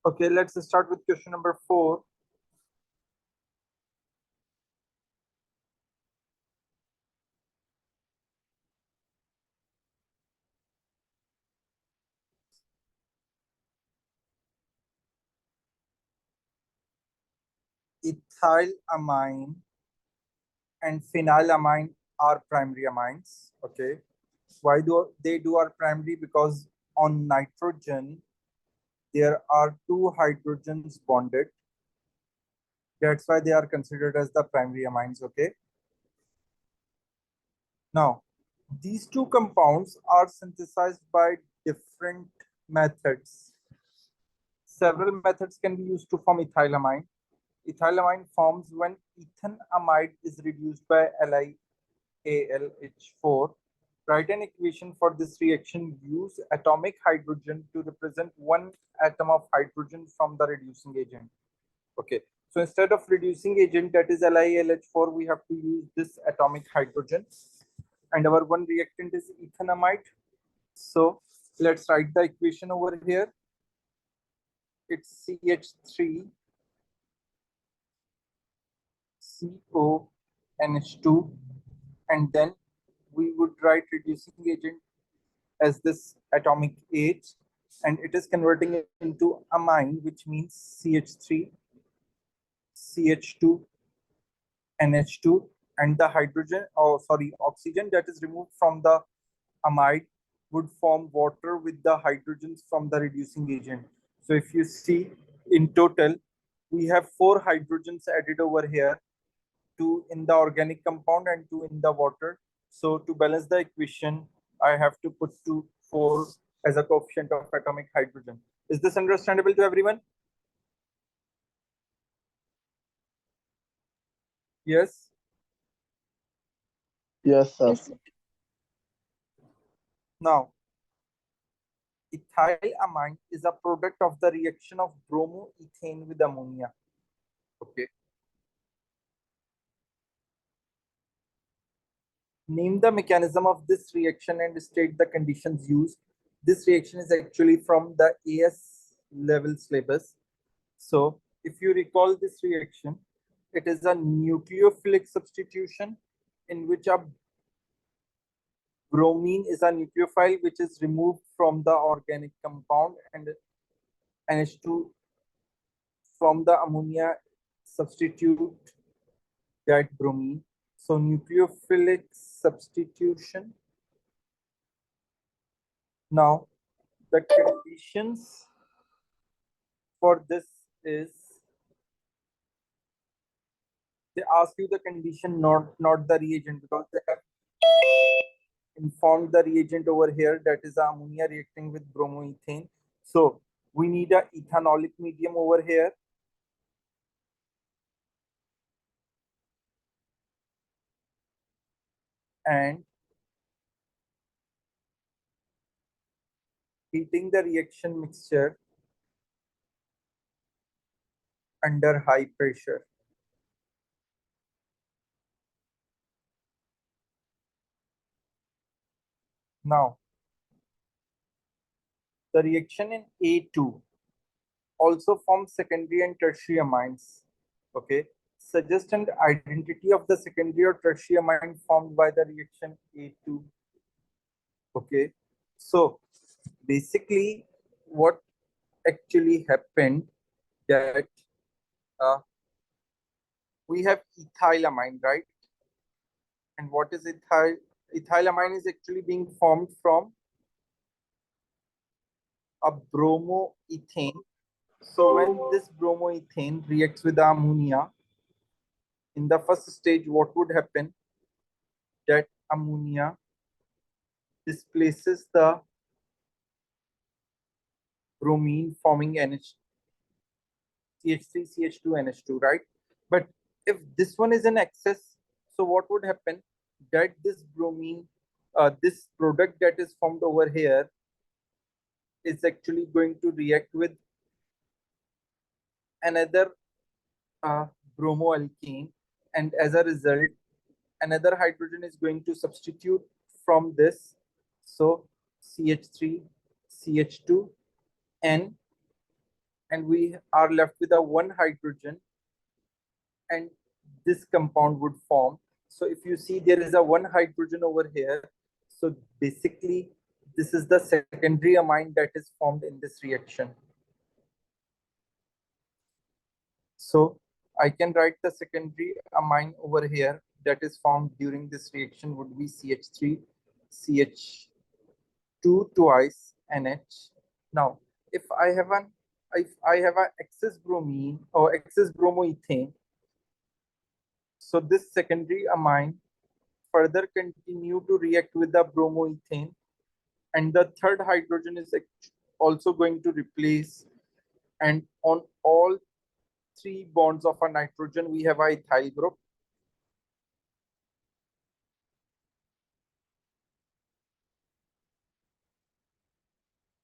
Okay, let's start with question number 4. Ethylamine and phenylamine are primary amines. Okay, why do they do are primary? Because on nitrogen there are two hydrogens bonded. That's why they are considered as the primary amines. Okay, now these two compounds are synthesized by different methods. Several methods can be used to form ethylamine. Ethylamine forms when ethanamide is reduced by LiAlH4. Write an equation for this reaction. Use atomic hydrogen to represent one atom of hydrogen from the reducing agent. Okay, so instead of reducing agent, that is LiAlH4, we have to use this atomic hydrogen. And our one reactant is ethanamide. So let's write the equation over here. It's CH3 CONH2, and then we would write reducing agent as this atomic H, and it is converting it into amine, which means CH3 CH2 NH2, and the hydrogen, or sorry, oxygen that is removed from the amide would form water with the hydrogens from the reducing agent. So if you see, in total we have 4 hydrogens added over here, 2 in the organic compound and 2 in the water. So to balance the equation, I have to put 4 as a coefficient of atomic hydrogen. Is this understandable to everyone? Yes. Yes, sir. Yes. Now, ethylamine is a product of the reaction of bromoethane with ammonia. Okay. Name the mechanism of this reaction and state the conditions used. This reaction is actually from the AS level syllabus. So if you recall this reaction, it is a nucleophilic substitution in which a bromine is a nucleophile which is removed from the organic compound, and NH2 from the ammonia substitute that bromine. So nucleophilic substitution. Now the conditions for this is, they ask you the condition, not the reagent, because they have informed the reagent over here, that is ammonia reacting with bromoethane. So we need a ethanolic medium over here. And heating the reaction mixture under high pressure. Now, the reaction in A2 also forms secondary and tertiary amines. Okay, suggest an identity of the secondary or tertiary amine formed by the reaction A2. Okay, so basically what actually happened, that uh, we have ethylamine, right? And what is ethylamine is actually being formed from a bromoethane. So when this bromoethane reacts with ammonia, in the first stage, what would happen? That ammonia displaces the bromine, forming NH, CH3, CH2, NH2, right? But if this one is in excess, so what would happen? That this bromine, this product that is formed over here is actually going to react with another bromoalkane, and as a result, another hydrogen is going to substitute from this. So CH3, CH2, and and we are left with a one hydrogen, and this compound would form. So if you see there is a one hydrogen over here, so basically this is the secondary amine that is formed in this reaction. So I can write the secondary amine over here that is formed during this reaction would be CH3, CH2 twice NH. Now, if I have an excess bromine or excess bromoethane, so this secondary amine further continue to react with the bromoethane, and the third hydrogen is also going to replace, and on all three bonds of a nitrogen we have a ethyl group,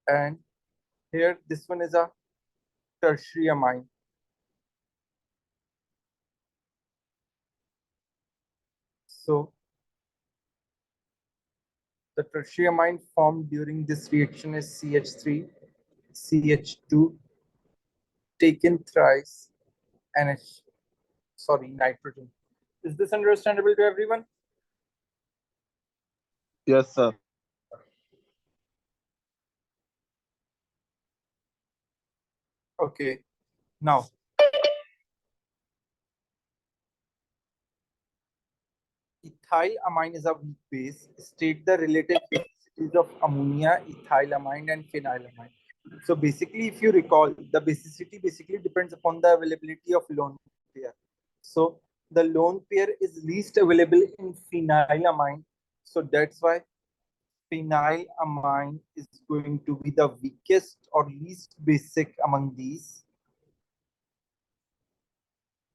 and here this one is a tertiary amine. So the tertiary amine formed during this reaction is CH3, CH2 taken thrice NH, sorry, nitrogen. Is this understandable to everyone? Yes, sir. Okay. Now, ethyl amine is a weak base. State the relative basicities of ammonia, ethylamine, and phenylamine. So basically, if you recall, the basicity basically depends upon the availability of lone pair. So the lone pair is least available in phenylamine. So that's why phenylamine is going to be the weakest or least basic among these.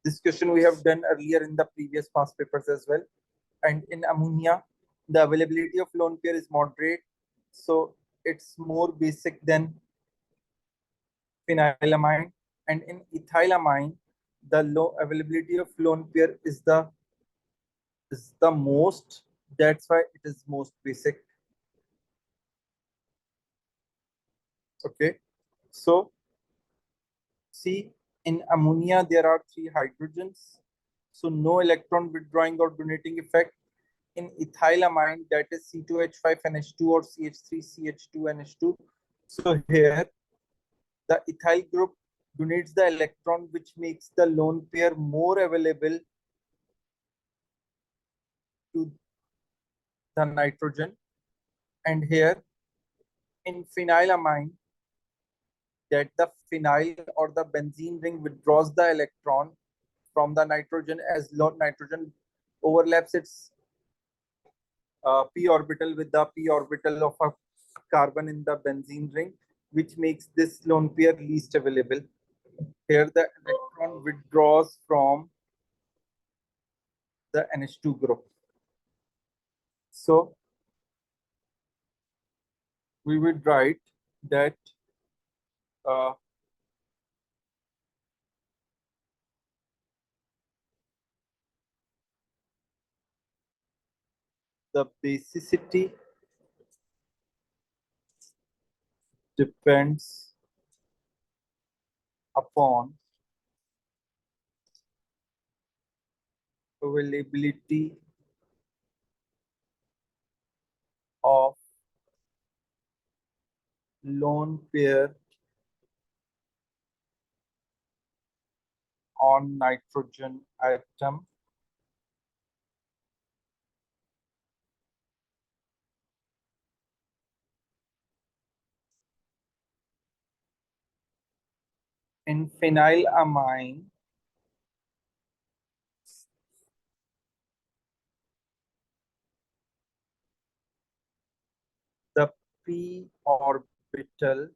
This question we have done earlier in the previous past papers as well. And in ammonia, the availability of lone pair is moderate, so it's more basic than phenylamine. And in ethylamine, the low availability of lone pair is the most. That's why it is most basic. Okay, so see, in ammonia there are three hydrogens, so no electron withdrawing or donating effect. In ethylamine, that is C2H5NH2 or CH3CH2NH2. So here, the ethyl group donates the electron, which makes the lone pair more available to the nitrogen. And here, in phenylamine, that the phenyl or the benzene ring withdraws the electron from the nitrogen as nitrogen overlaps its p orbital with the p orbital of a carbon in the benzene ring, which makes this lone pair least available. Here the electron withdraws from the NH2 group. So we would write that uh, the basicity depends upon availability of lone pair on nitrogen atom in phenylamine. The p orbital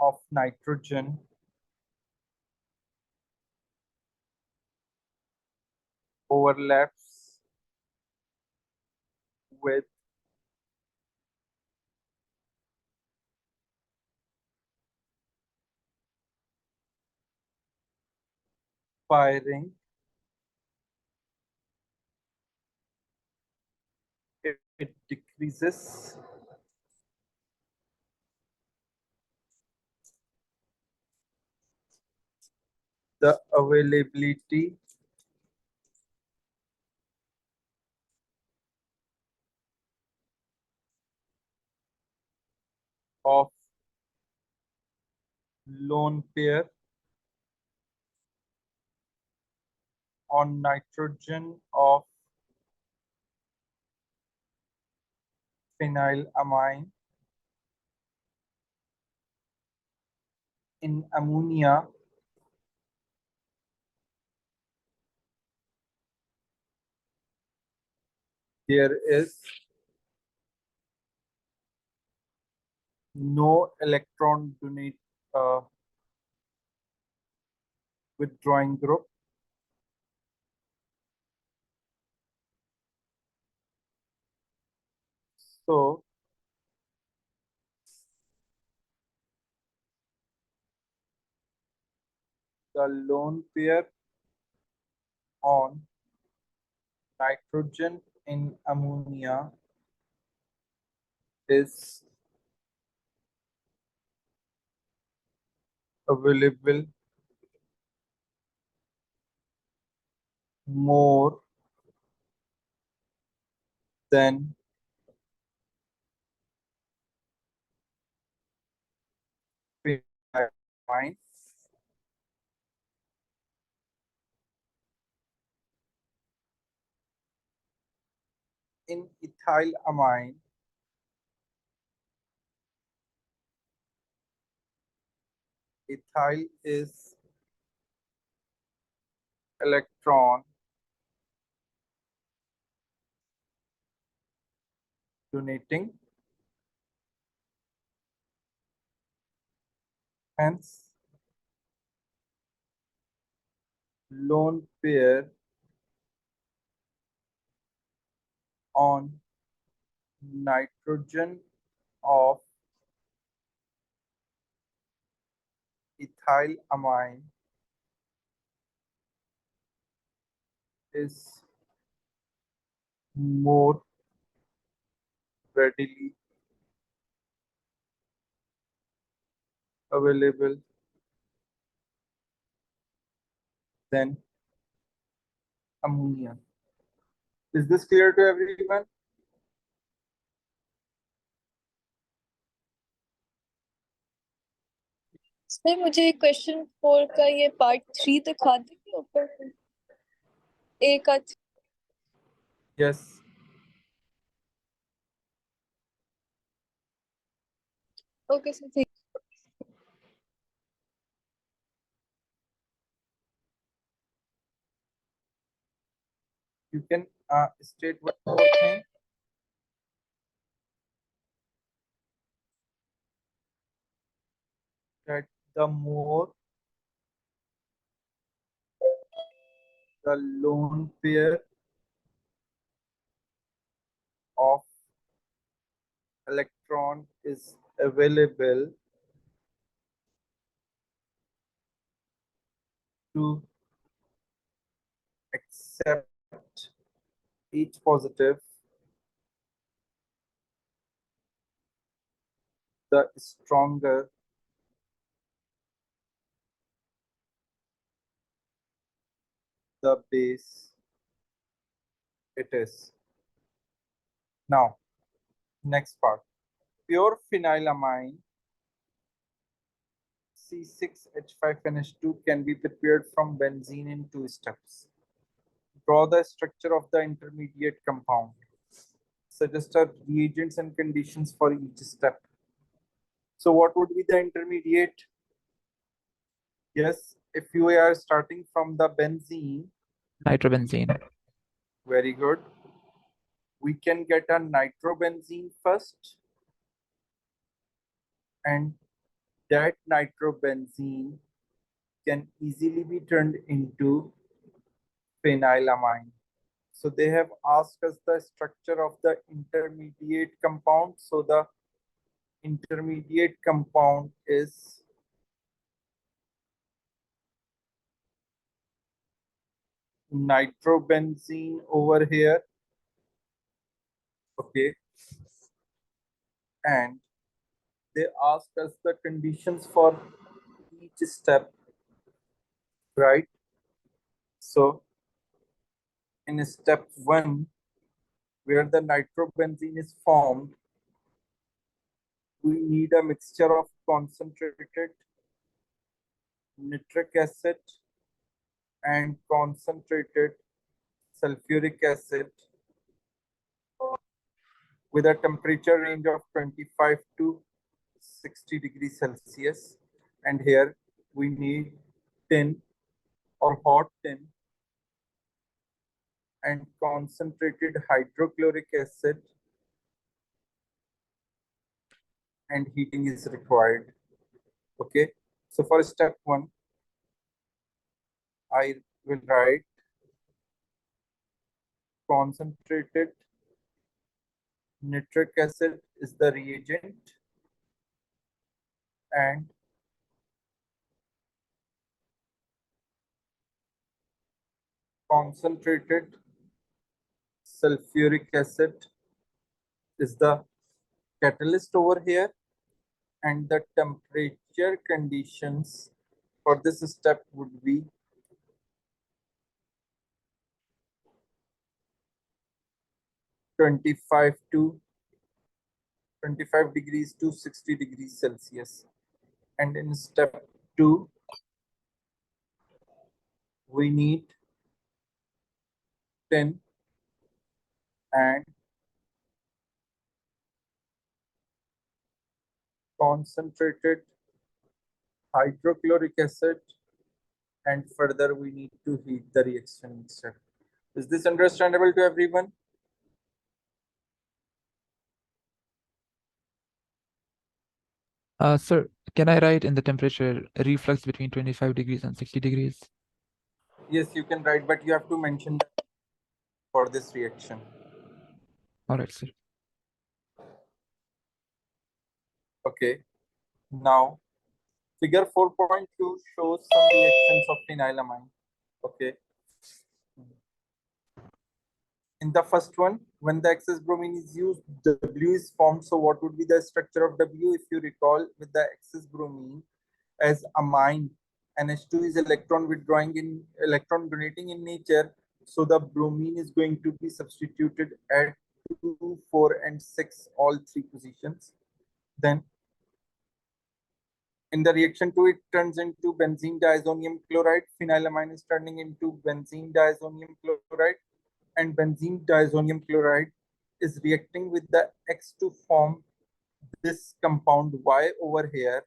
of nitrogen overlaps with firing if it decreases the availability of lone pair on nitrogen of phenylamine in ammonia there is no electron donate withdrawing group. So the lone pair on nitrogen in ammonia is available more than phenylamine. In ethylamine, ethyl is electron donating, hence lone pair on nitrogen of ethylamine is more readily available than ammonia. Is this clear to everyone? Sir मुझे question 4 का ये part 3 दिखा देंगे ऊपर ए का Yes. Okay sir ठीक You can state one more thing. That the more the lone pair of electron is available to accept each positive, the stronger the base it is. Now, next part. Pure phenylamine C6H5NH2 can be prepared from benzene in 2 steps. Draw the structure of the intermediate compound. Suggest reagents and conditions for each step. So what would be the intermediate? Yes, if you are starting from the benzene, nitrobenzene. very good. We can get a nitrobenzene first, and that nitrobenzene can easily be turned into phenylamine. So they have asked us the structure of the intermediate compound. So the intermediate compound is nitrobenzene over here. Okay. And they ask us the conditions for each step. right? So in step 1, where the nitrobenzene is formed, we need a mixture of concentrated nitric acid and concentrated sulfuric acid with a temperature range of 25 to 60 degrees Celsius. And here we need tin or hot tin and concentrated hydrochloric acid, and heating is required. Okay, so for step 1, I will write concentrated nitric acid is the reagent and concentrated sulfuric acid is the catalyst over here, and the temperature conditions for this step would be 25 to 25 degrees to 60 degrees Celsius. And in step 2, we need tin and concentrated hydrochloric acid, and further we need to heat the reaction mixture. Is this understandable to everyone? Sir, can I write in the temperature reflux between 25 degrees and 60 degrees? Yes, you can write, but you have to mention that for this reaction. All right, sir. Okay. Now, figure 4.2 shows some reactions of phenylamine. Okay. In the first one, when the excess bromine is used, W is formed. So what would be the structure of W? If you recall, with the excess bromine as amine, NH2 is electron donating in nature. So the bromine is going to be substituted at 2, 4, and 6, all 3 positions. Then in the reaction 2, it turns into benzene diazonium chloride. Phenylamine is turning into benzene diazonium chloride, and benzene diazonium chloride is reacting with the X to form this compound Y over here.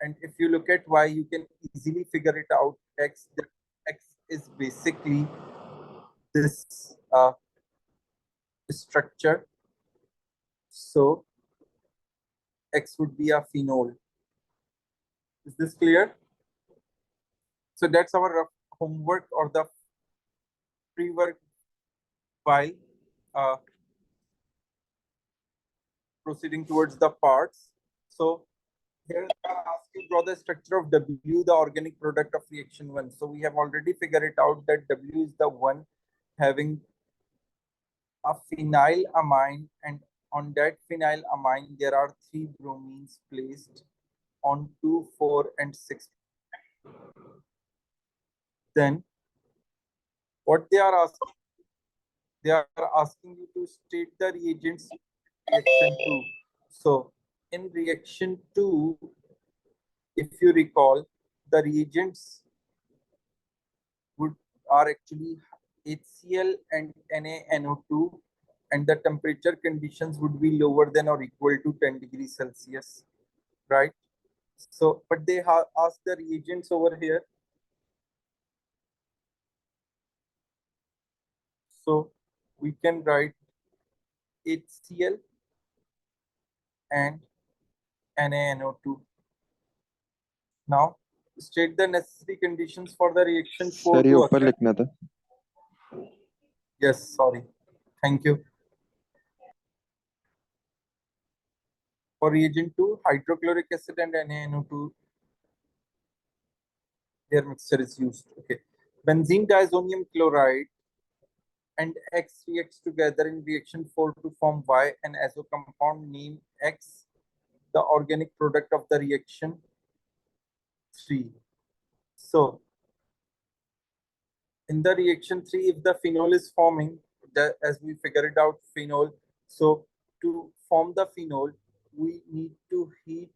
And if you look at Y, you can easily figure it out. X is basically this structure. So X would be a phenol. Is this clear? So that's our rough homework or the pre-work while proceeding towards the parts. So here I ask you draw the structure of W, the organic product of reaction 1. So we have already figured it out that W is the one having a phenylamine, and on that phenylamine there are 3 bromines placed on 2, 4, and 6. Then what they are asking you to state the reagents in reaction 2. So in reaction 2, if you recall, the reagents are actually HCl and NaNO2, and the temperature conditions would be lower than or equal to 10 degrees Celsius, right? So, but they ask the reagents over here. So we can write HCl and NaNO2. Now, state the necessary conditions for the reaction 4 sir ये to ऊपर occur. लिखना था. Yes, sorry. Thank you. For reagent 2, hydrochloric acid and NaNO2, their mixture is used. Okay. Benzene diazonium chloride and X reacts together in reaction 4 to form Y, an azo compound named X, the organic product of the reaction 3. So In the reaction 3, if the phenol is forming, as we figured out phenol, so to form the phenol, we need to heat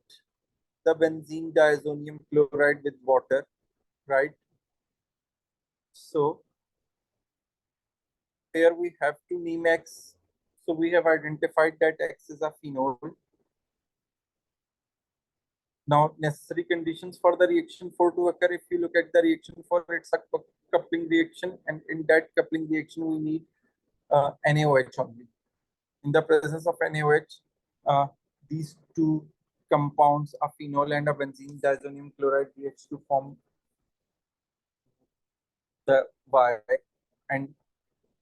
the benzene diazonium chloride with water, right? So here we have to name X. So we have identified that X is a phenol. Now, necessary conditions for the reaction 4 to occur. If you look at the reaction 4, it's a coupling reaction, and in that coupling reaction, we need NaOH only. In the presence of NaOH, these two compounds, a phenol and a benzene diazonium chloride, reacts to form the Y. And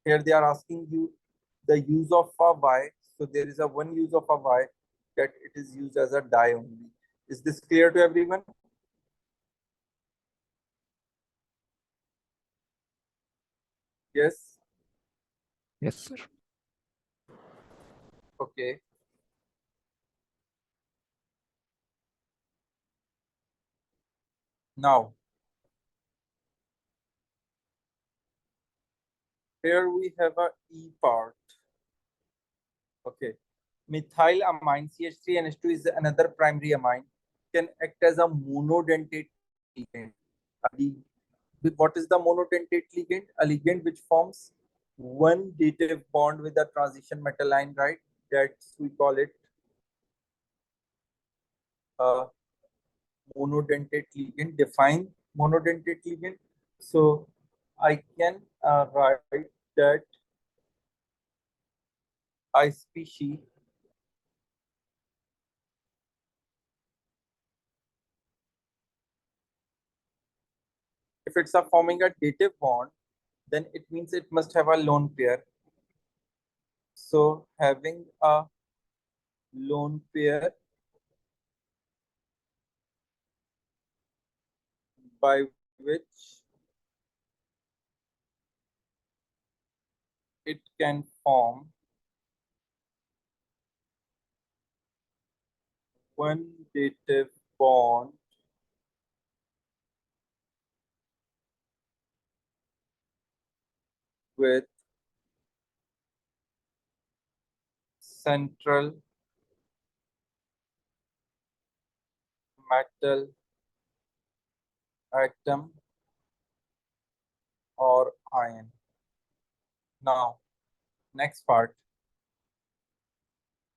here they are asking you the use of a Y. So there is a one use of a Y, that it is used as a dye only. Is this clear to everyone? Yes. Yes, sir. Okay. Now, here we have a E part. Okay. Methylamine CH3NH2 is another primary amine, can act as a monodentate ligand. What is the monodentate ligand? A ligand which forms one dative bond with a transition metal ion, right? That's we call it monodentate ligand. Define monodentate ligand. So I can write that I species if it's a forming a dative bond, then it means it must have a lone pair. So having a lone pair by which it can form one dative bond with central metal atom or ion. Now, next part.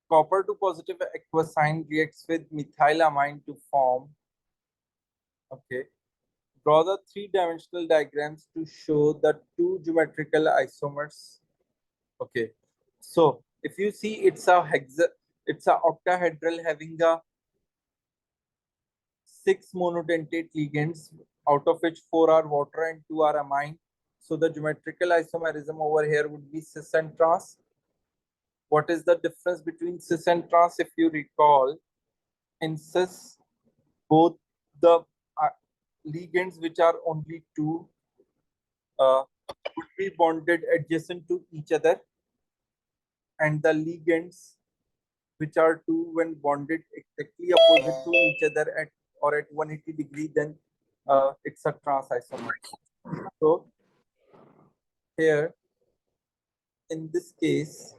Copper 2 positive aqueous ion reacts with methylamine to form. Okay. Draw the three-dimensional diagrams to show the two geometrical isomers. Okay. So if you see, it's a octahedral having a 6 monodentate ligands, out of which 4 are water and 2 are amine. So the geometrical isomerism over here would be cis and trans. What is the difference between cis and trans? If you recall, in cis, both the ligands, which are only 2, would be bonded adjacent to each other, and the ligands, which are 2 when bonded exactly opposite to each other at 180 degree, then it's a trans isomer. So here in this case,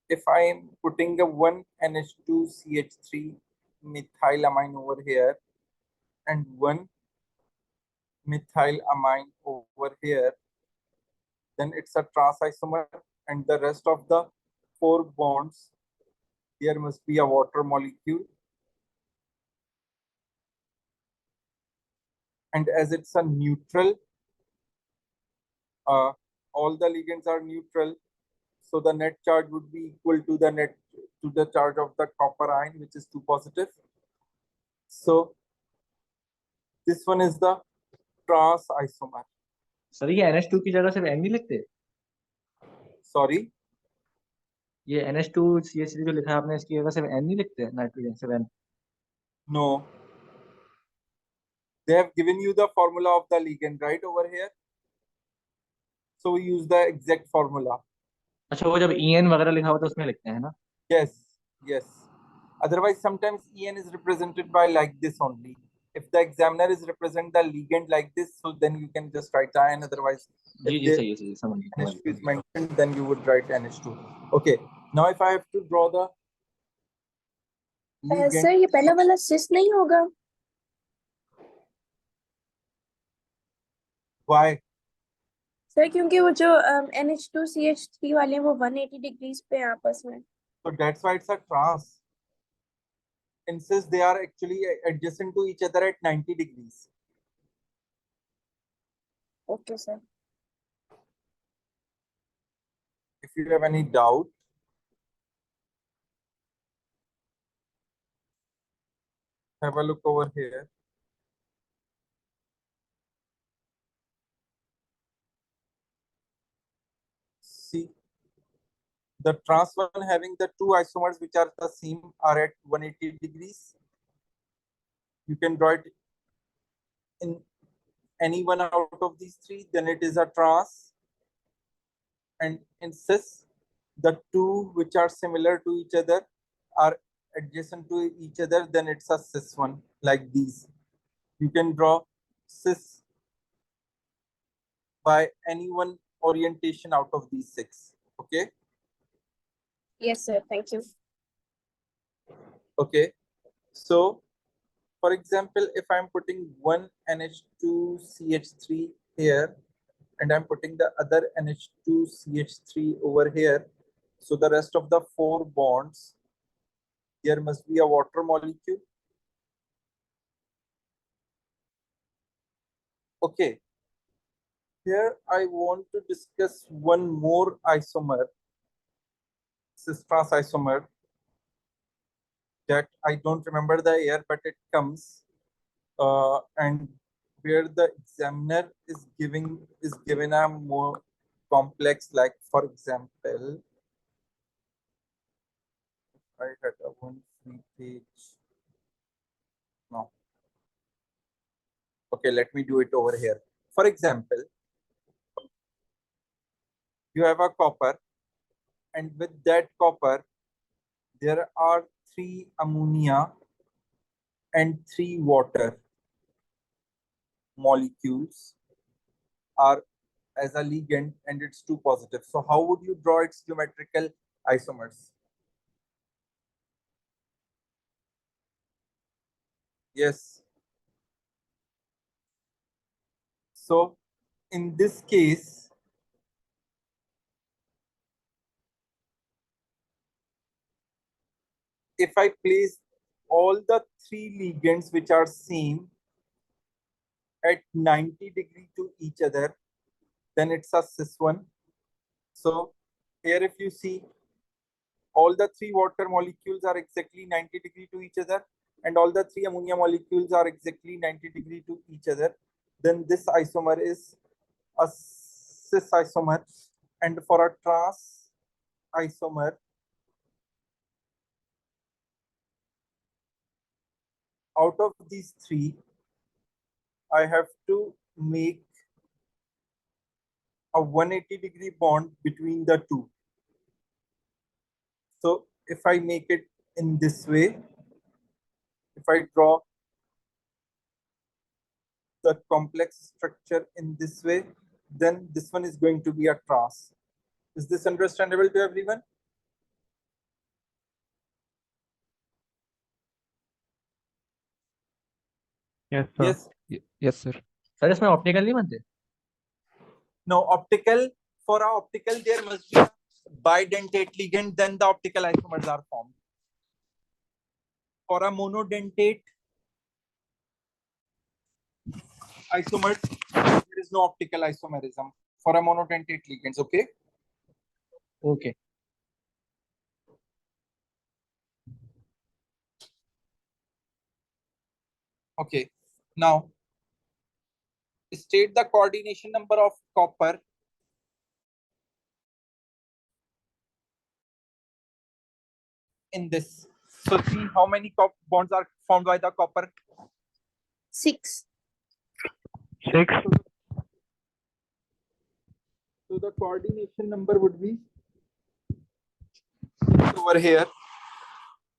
if I am putting a 1 NH2CH3 methylamine over here and 1 methylamine over here, then it's a trans isomer, and the rest of the 4 bonds, there must be a water molecule. And as it's a neutral, all the ligands are neutral, so the net charge would be equal to the charge of the copper ion, which is 2 positive. So this one is the trans isomer. Sir ये NH2 की जगह सिर्फ N ही लिखते हैं? Sorry, ये NH2CH3 जो लिखा है आपने, इसकी जगह सिर्फ N ही लिखते हैं, नाइट्रोजन सिर्फ N? no. They have given you the formula of the ligand right over here. So we use the exact formula. अच्छा, वो जब EN वगैरह लिखा होता है उसमें लिखते हैं ना? Yes, yes. Otherwise, sometimes En is represented by like this only. If the examiner is represent the ligand like this, so then you can just write ion. Otherwise, ji if ji the सही है समझ गया NH2 is mentioned, then you would write NH2. Okay. Now, if I have to draw the ligand, sir ये पहला वाला सिस नहीं होगा? why? Sir क्योंकि वो जो NH2CH3 वाले हैं वो 180 डिग्रीज पे हैं आपस में. So that's why it's a trans. And since they are actually adjacent to each other at 90 degrees. Okay sir. If you have any doubt, have a look over here. See, the trans one having the two isomers which are the same are at 180 degrees. You can draw it in any one out of these three, then it is a trans. And in cis, the two which are similar to each other are adjacent to each other, then it's a cis one, like these. You can draw cis by any one orientation out of these six. Okay. Yes sir, thank you. Okay. So, for example, if I'm putting one NH2CH3 here and I'm putting the other NH2CH3 over here, so the rest of the four bonds, there must be a water molecule. Okay. Here I want to discuss one more isomer, cis-trans isomer, that I don't remember the year, but it comes and where the examiner is given a more complex, like for example, I had a one free page. No. Okay, let me do it over here. For example, you have a copper, and with that copper, there are 3 ammonia and 3 water molecules are as a ligand, and it's 2 positive. So how would you draw its geometrical isomers? Yes. So in this case, if I place all the 3 ligands which are same at 90 degree to each other, then it's a cis one. So here if you see, all the 3 water molecules are exactly 90 degree to each other, and all the 3 ammonia molecules are exactly 90 degree to each other, then this isomer is a cis isomer. And for a trans isomer, out of these 3, I have to make a 180 degree bond between the 2. So if I make it in this way, if I draw the complex structure in this way, then this one is going to be a trans. Is this understandable to everyone? Yes, sir. Yes. Yes, sir. Sir इसमें optical नहीं बनते? No, optical, for a optical, there must be a bidentate ligand, then the optical isomers are formed. For a monodentate isomer, there is no optical isomerism for a monodentate ligands. Okay. Okay. Okay. Now, state the coordination number of copper in this. So see how many bonds are formed by the copper. 6. 6. So the coordination number would be over here.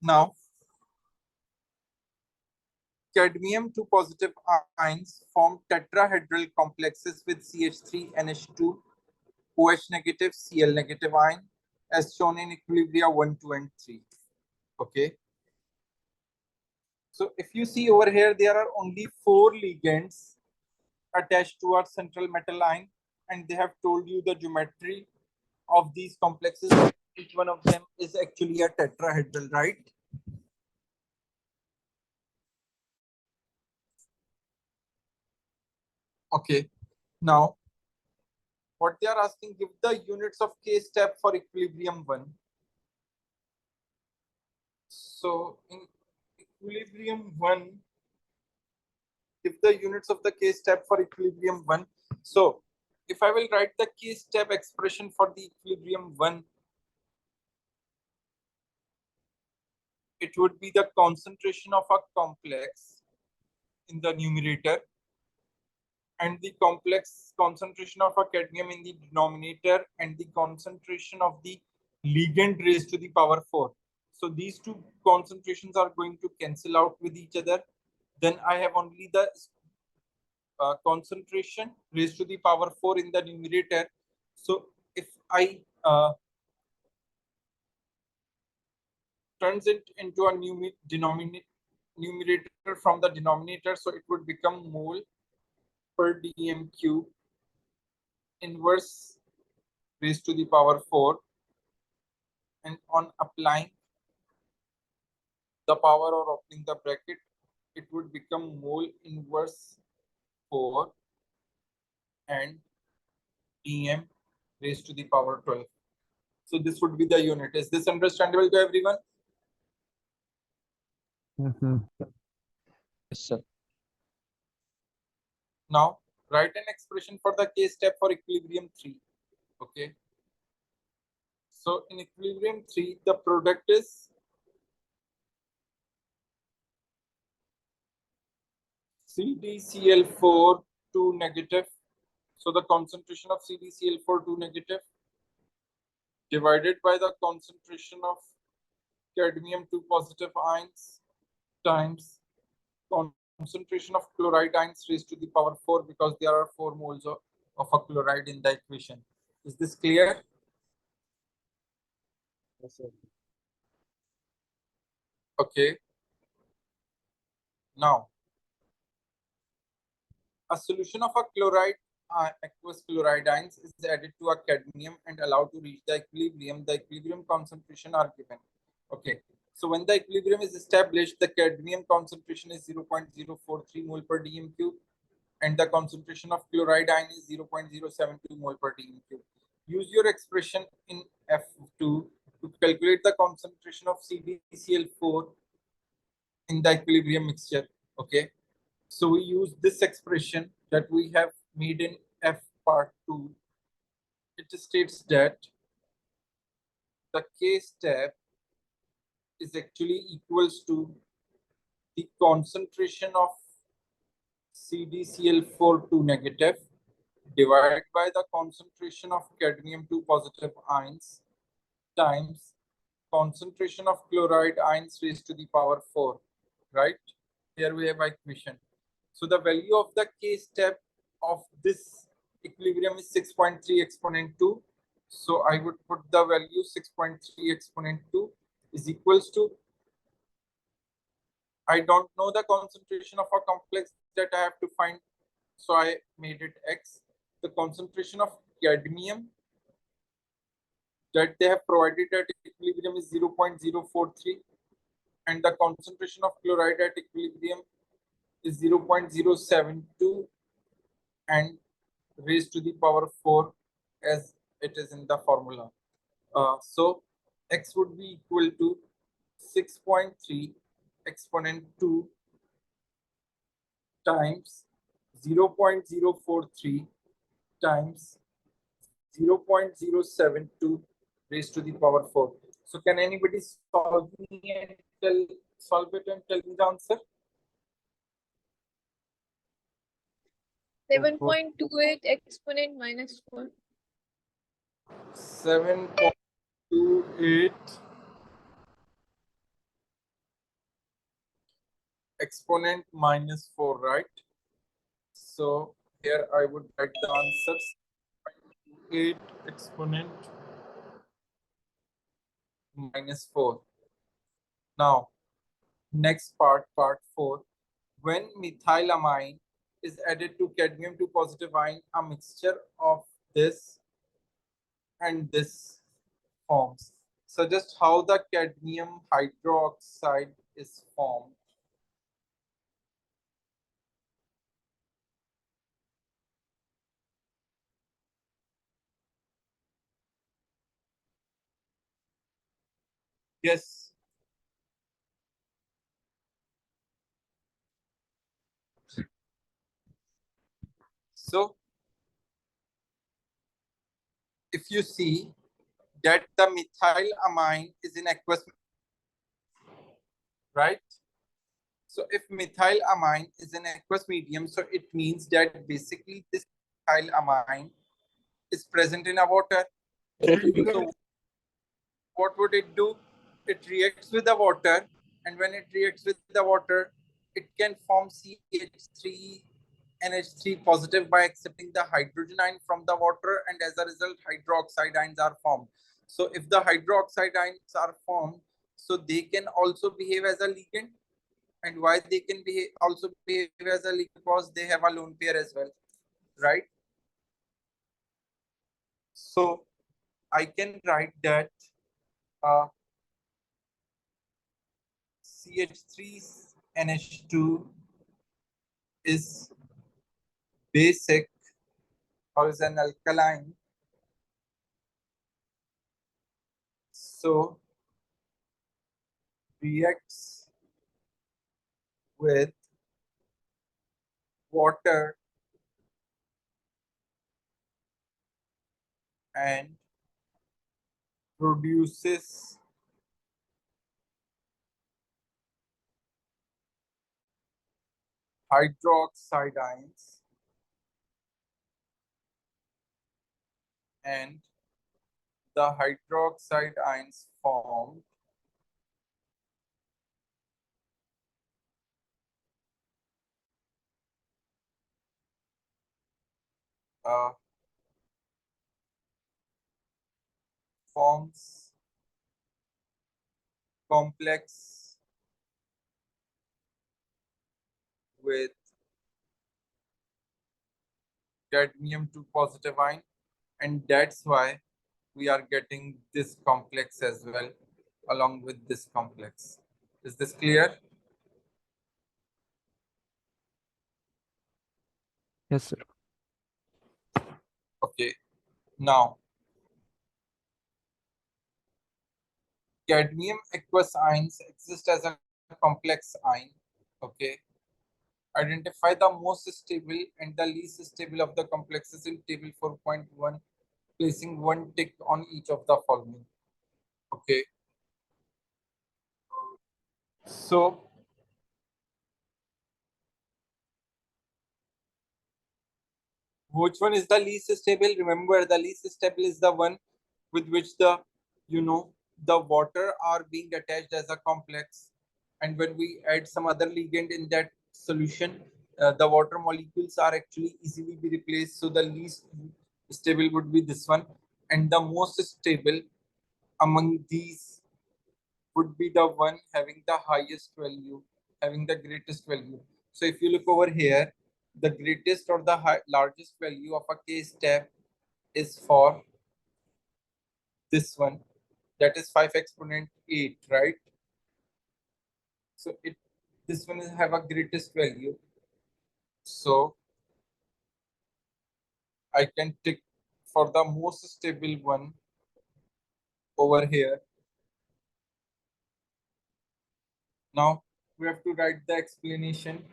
Now, cadmium 2 positive ions form tetrahedral complexes with CH3NH2 OH negative Cl negative ion as shown in equilibria 1, 2, and 3. Okay. So if you see over here, there are only 4 ligands attached to our central metal ion, and they have told you the geometry of these complexes. Each one of them is actually a tetrahedral, right? Okay. Now, what they are asking, give the units of K step for equilibrium 1. So in equilibrium 1, give the units of the K step for equilibrium 1. So if I will write the K step expression for the equilibrium 1, it would be the concentration of a complex in the numerator and the complex concentration of a cadmium in the denominator and the concentration of the ligand raised to the power 4. So these two concentrations are going to cancel out with each other. Then I have only the concentration raised to the power 4 in the numerator. So if I turns it into a numerator from the denominator, so it would become mole per dm cube inverse raised to the power 4, and on applying the power or opening the bracket, it would become mole inverse 4 and dm raised to the power 12. So this would be the unit. Is this understandable to everyone? Yes, sir. Now write an expression for the K step for equilibrium 3. Okay. So in equilibrium 3, the product is CdCl4 2 negative. So the concentration of CdCl4 2 negative divided by the concentration of cadmium 2 positive ions times concentration of chloride ions raised to the power 4, because there are 4 moles of a chloride in the equation. Is this clear? Yes, sir. Okay. Now, a solution of a chloride aqueous chloride ions is added to a cadmium and allowed to reach the equilibrium. The equilibrium concentration are given. Okay. So when the equilibrium is established, the cadmium concentration is 0.043 mole per dm cube, and the concentration of chloride ion is 0.072 mole per dm cube. Use your expression in F2 to calculate the concentration of CdCl4 in the equilibrium mixture. Okay. So we use this expression that we have made in F part 2. It states that the K step is actually equals to the concentration of CdCl4 2 negative divided by the concentration of cadmium 2 positive ions times concentration of chloride ions raised to the power 4, right? Here we have equation. So the value of the K step of this equilibrium is 6.3 exponent 2. So I would put the value 6.3 exponent 2 is equals to, I don't know the concentration of a complex that I have to find, so I made it X. The concentration of cadmium that they have provided at equilibrium is 0.043, and the concentration of chloride at equilibrium is 0.072 and raised to the power 4 as it is in the formula. So X would be equal to 6.3 exponent 2 times 0.043 times 0.072 raised to the power 4. So can anybody solve it and tell me the answer? 7.28 exponent minus 4. 7.28 exponent -4, right? So here I would write the answers. 8 exponent -4. Now, next part, part 4. When methylamine is added to cadmium 2 positive ion, a mixture of this and this forms. Suggest how the cadmium hydroxide is formed. Yes. So if you see that the methylamine is in aqueous, right? So if methylamine is in aqueous medium, so it means that basically this methylamine is present in a water. So what would it do? It reacts with the water, and when it reacts with the water, it can form CH3 NH3 positive by accepting the hydrogen ion from the water, and as a result, hydroxide ions are formed. So if the hydroxide ions are formed, so they can also behave as a ligand. And why they can also behave as a ligand? Because they have a lone pair as well, right? So I can write that uh, CH3NH2 is basic or is an alkaline. So reacts with water and produces hydroxide ions, and the hydroxide ions formed uh, forms complex with cadmium 2 positive ion, and that's why we are getting this complex as well along with this complex. Is this clear? Yes, sir. Okay. Now, cadmium aqueous ions exist as a complex ion. Okay. Identify the most stable and the least stable of the complexes in table 4.1, placing one tick on each of the following. Okay. So which one is the least stable? Remember, the least stable is the one with which the water are being attached as a complex, and when we add some other ligand in that solution, the water molecules are actually easily be replaced. So the least stable would be this one, and the most stable among these would be the one having the highest value, having the greatest value. So if you look over here, the greatest or the largest value of a K step is for this one, that is 5 exponent 8, right? So this one is have a greatest value. So I can tick for the most stable one over here. Now we have to write the explanation.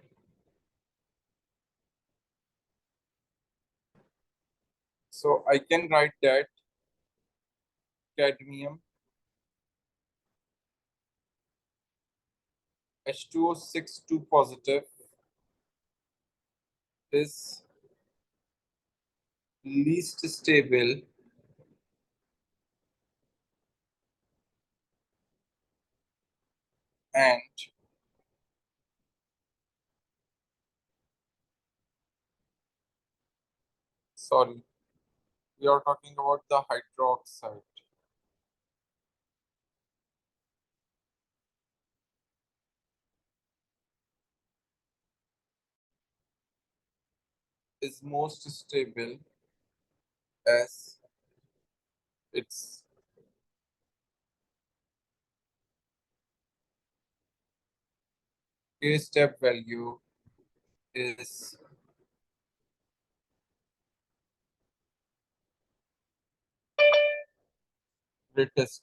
So I can write that cadmium H2O6 2 positive is least stable and Sorry, we are talking about the hydroxide. Is most stable as its K step value is greatest.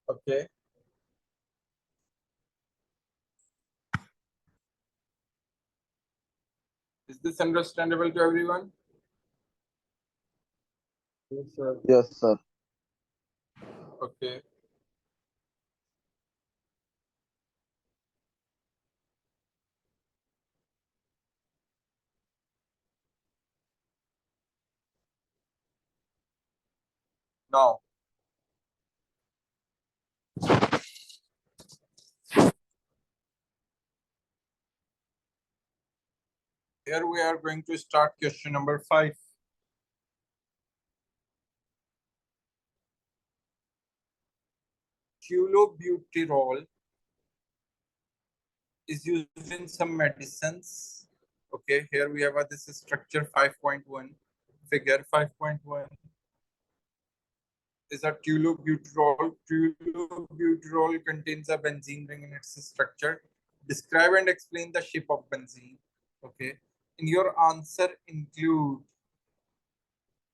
Okay. Is this understandable to everyone? Yes, sir. Yes, sir. Okay. Now, here we are going to start question number 5. Culobutyrol is used in some medicines. Okay, here we have this structure 5.1, figure 5.1 is a culobutyrol. Culobutyrol contains a benzene ring in its structure. Describe and explain the shape of benzene. Okay, in your answer include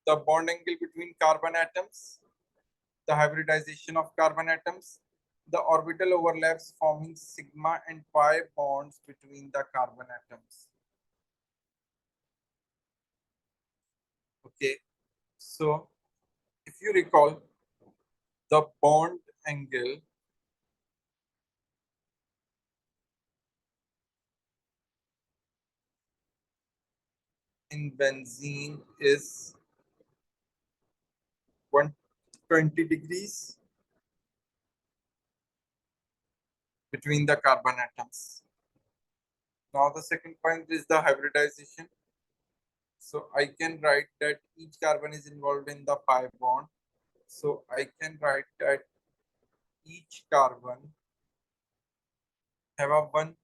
the bond angle between carbon atoms, the hybridization of carbon atoms, the orbital overlaps forming sigma and pi bonds between the carbon atoms. Okay, so if you recall, the bond angle in benzene is 120 degrees between the carbon atoms. Now the second point is the hybridization. So I can write that each carbon is involved in the pi bond. So I can write that each carbon have a one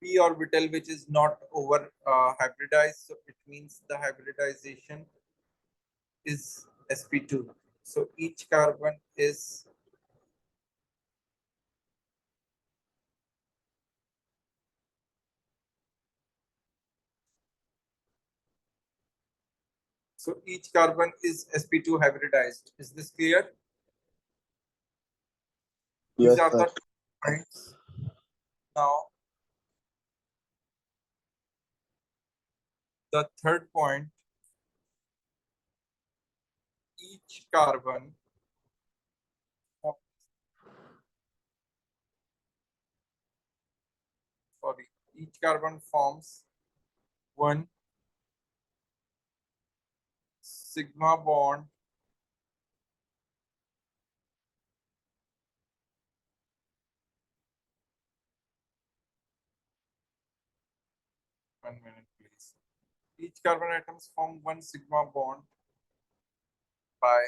p orbital which is not over hybridized. So it means the hybridization is sp2. So each carbon is sp2 hybridized. Is this clear? These Yes, are sir. the points. Now the third point, each carbon sorry, each carbon forms one sigma bond one minute please. Each carbon atoms form one sigma bond by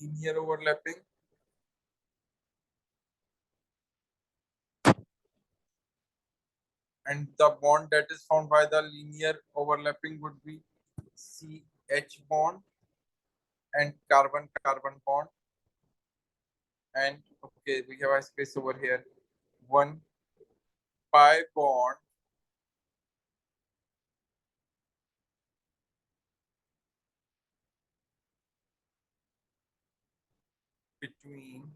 linear overlapping, and the bond that is formed by the linear overlapping would be CH bond and carbon carbon bond. And okay, we have a space over here. One pi bond between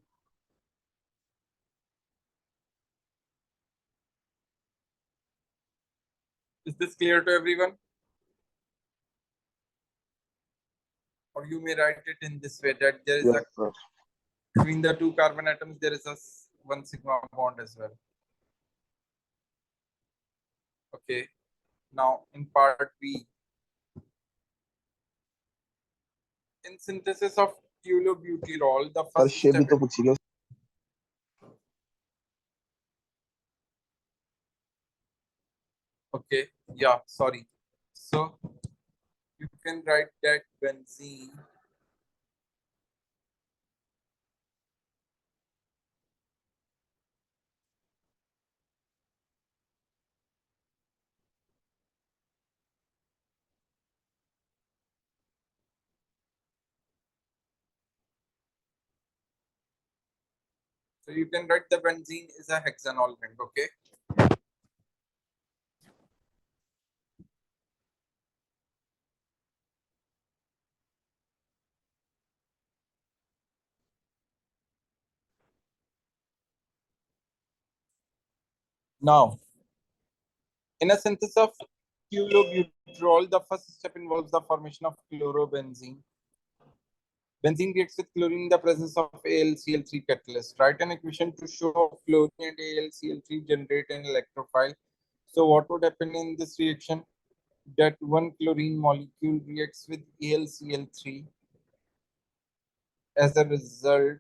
is this clear to everyone? or you may write it in this way, that there is Yes, sir. between the two carbon atoms there is a one sigma bond as well. Okay, now in part B, in synthesis of tolubuterol, the sir first shape भी step तो पूछिएगा. okay, yeah, sorry. So you can write that benzene so you can write the benzene is a hexanol ring, okay? Now, in a synthesis of tolubuterol, the first step involves the formation of chlorobenzene. Benzene reacts with chlorine in the presence of AlCl3 catalyst. Write an equation to show how chlorine and AlCl3 generate an electrophile. So what would happen in this reaction? That one chlorine molecule reacts with AlCl3. As a result,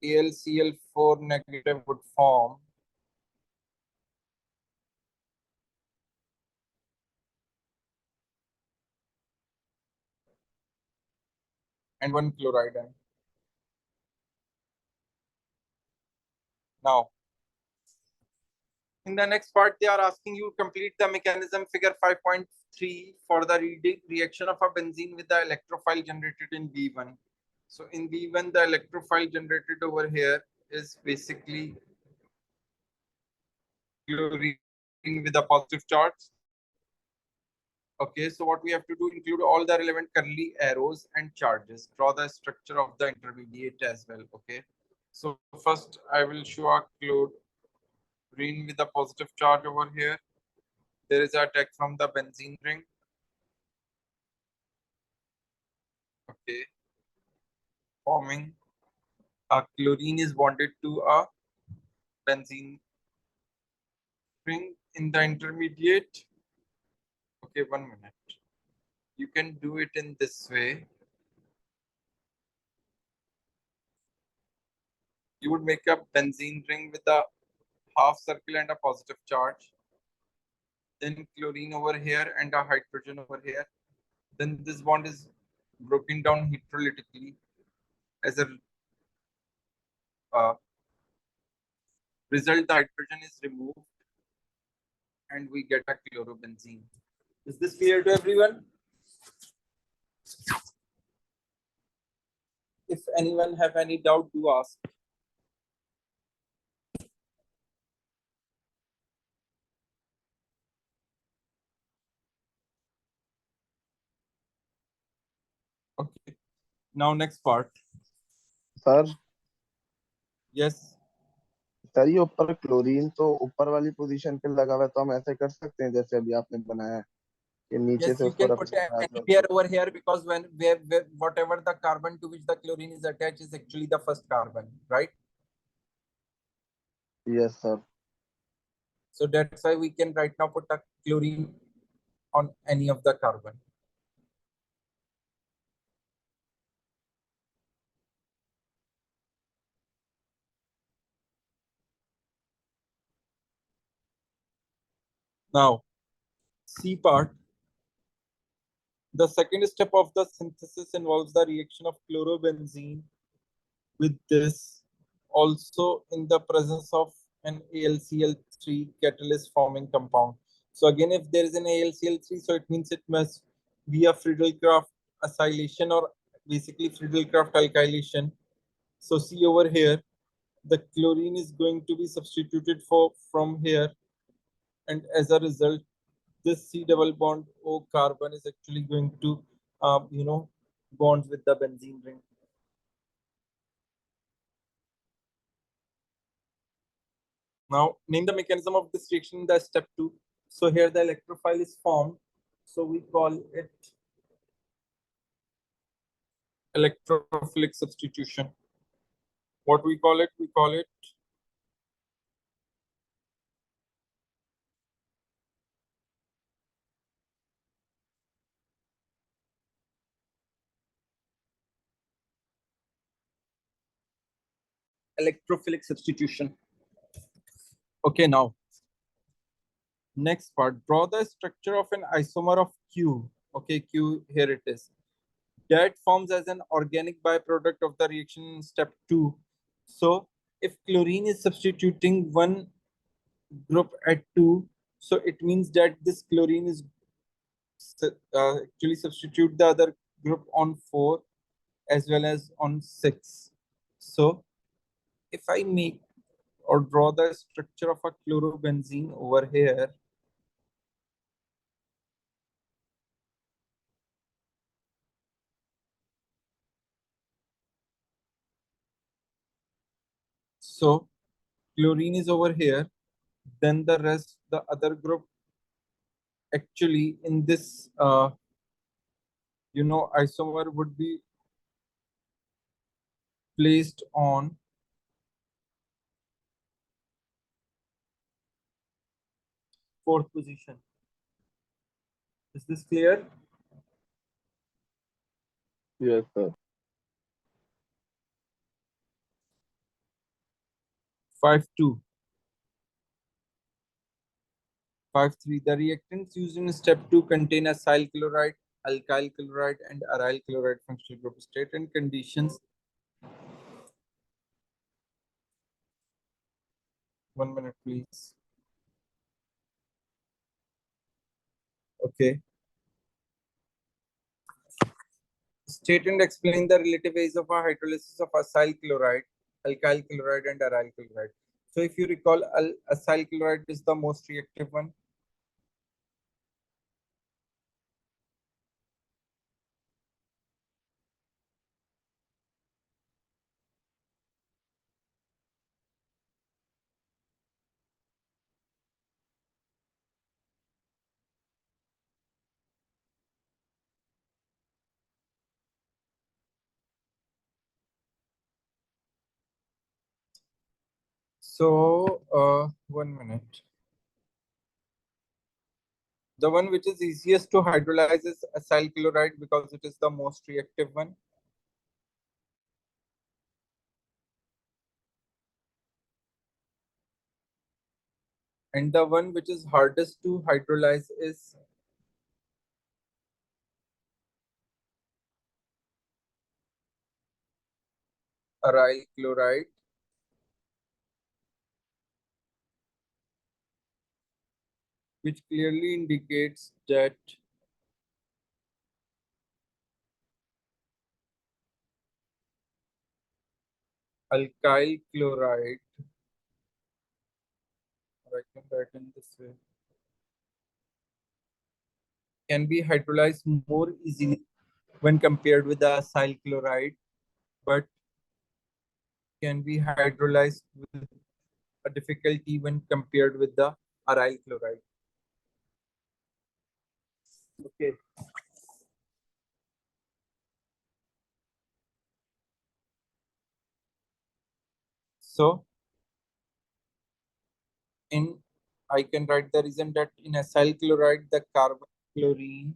AlCl4 negative would form and one chloride ion. Now, in the next part, they are asking you complete the mechanism figure 5.3 for the reaction of a benzene with the electrophile generated in B1. So in B1, the electrophile generated over here is basically chlorine with a positive charge. Okay, so what we have to do, include all the relevant curly arrows and charges. Draw the structure of the intermediate as well. Okay, so first I will show a chlorine with a positive charge over here. There is a attack from the benzene ring. Okay, forming a chlorine is bonded to a benzene ring in the intermediate. Okay, 1 minute. You can do it in this way. You would make a benzene ring with a half circle and a positive charge. Then chlorine over here and a hydrogen over here. Then this bond is broken down hydrolytically. As a result, the hydrogen is removed and we get a chlorobenzene. Is this clear to everyone? If anyone have any doubt, do ask. Okay. Now next part. Sir Yes. Sir ये ऊपर chlorine तो ऊपर वाली position पे लगा हुआ है, तो हम ऐसे कर सकते हैं जैसे अभी आपने बनाया है कि नीचे Yes, से you उसको can put represent anywhere over here because where whatever the carbon to which the chlorine is attached is actually the first carbon, right? Yes sir. So that's why we can right now put a chlorine on any of the carbon. Now, C part. The second step of the synthesis involves the reaction of chlorobenzene with this, also in the presence of an AlCl3 catalyst forming compound. So again, if there is an AlCl3, so it means it must be a Friedel-Crafts acylation or basically Friedel-Crafts alkylation. So see over here, the chlorine is going to be substituted from here, and as a result, this C double bond O carbon is actually going to bond with the benzene ring. Now, name the mechanism of this reaction in the step 2. So here the electrophile is formed. So we call it electrophilic substitution. What we call it? We call it electrophilic substitution. Okay, now next part, draw the structure of an isomer of Q. Okay, Q, here it is. That forms as an organic byproduct of the reaction in step 2. So if chlorine is substituting one group at 2, so it means that this chlorine is actually substitute the other group on 4 as well as on 6. So if I make or draw the structure of a chlorobenzene over here, so chlorine is over here, then the rest, the other group actually in this isomer would be placed on fourth position. Is this clear? Yes, sir. 5-2. 5-3. The reactants used in step 2 contain acyl chloride, alkyl chloride, and aryl chloride functional group. State and conditions. 1 minute, please. Okay. State and explain the relative age of a hydrolysis of acyl chloride, alkyl chloride, and aryl chloride. So if you recall, acyl chloride is the most reactive one. So 1 minute. The one which is easiest to hydrolyze is acyl chloride because it is the most reactive one. And the one which is hardest to hydrolyze is aryl chloride. Which clearly indicates that alkyl chloride, or I can write in this way, can be hydrolyzed more easily when compared with the acyl chloride, but can be hydrolyzed with a difficulty when compared with the aryl chloride. Okay. So in I can write the reason that in acyl chloride the carbon chlorine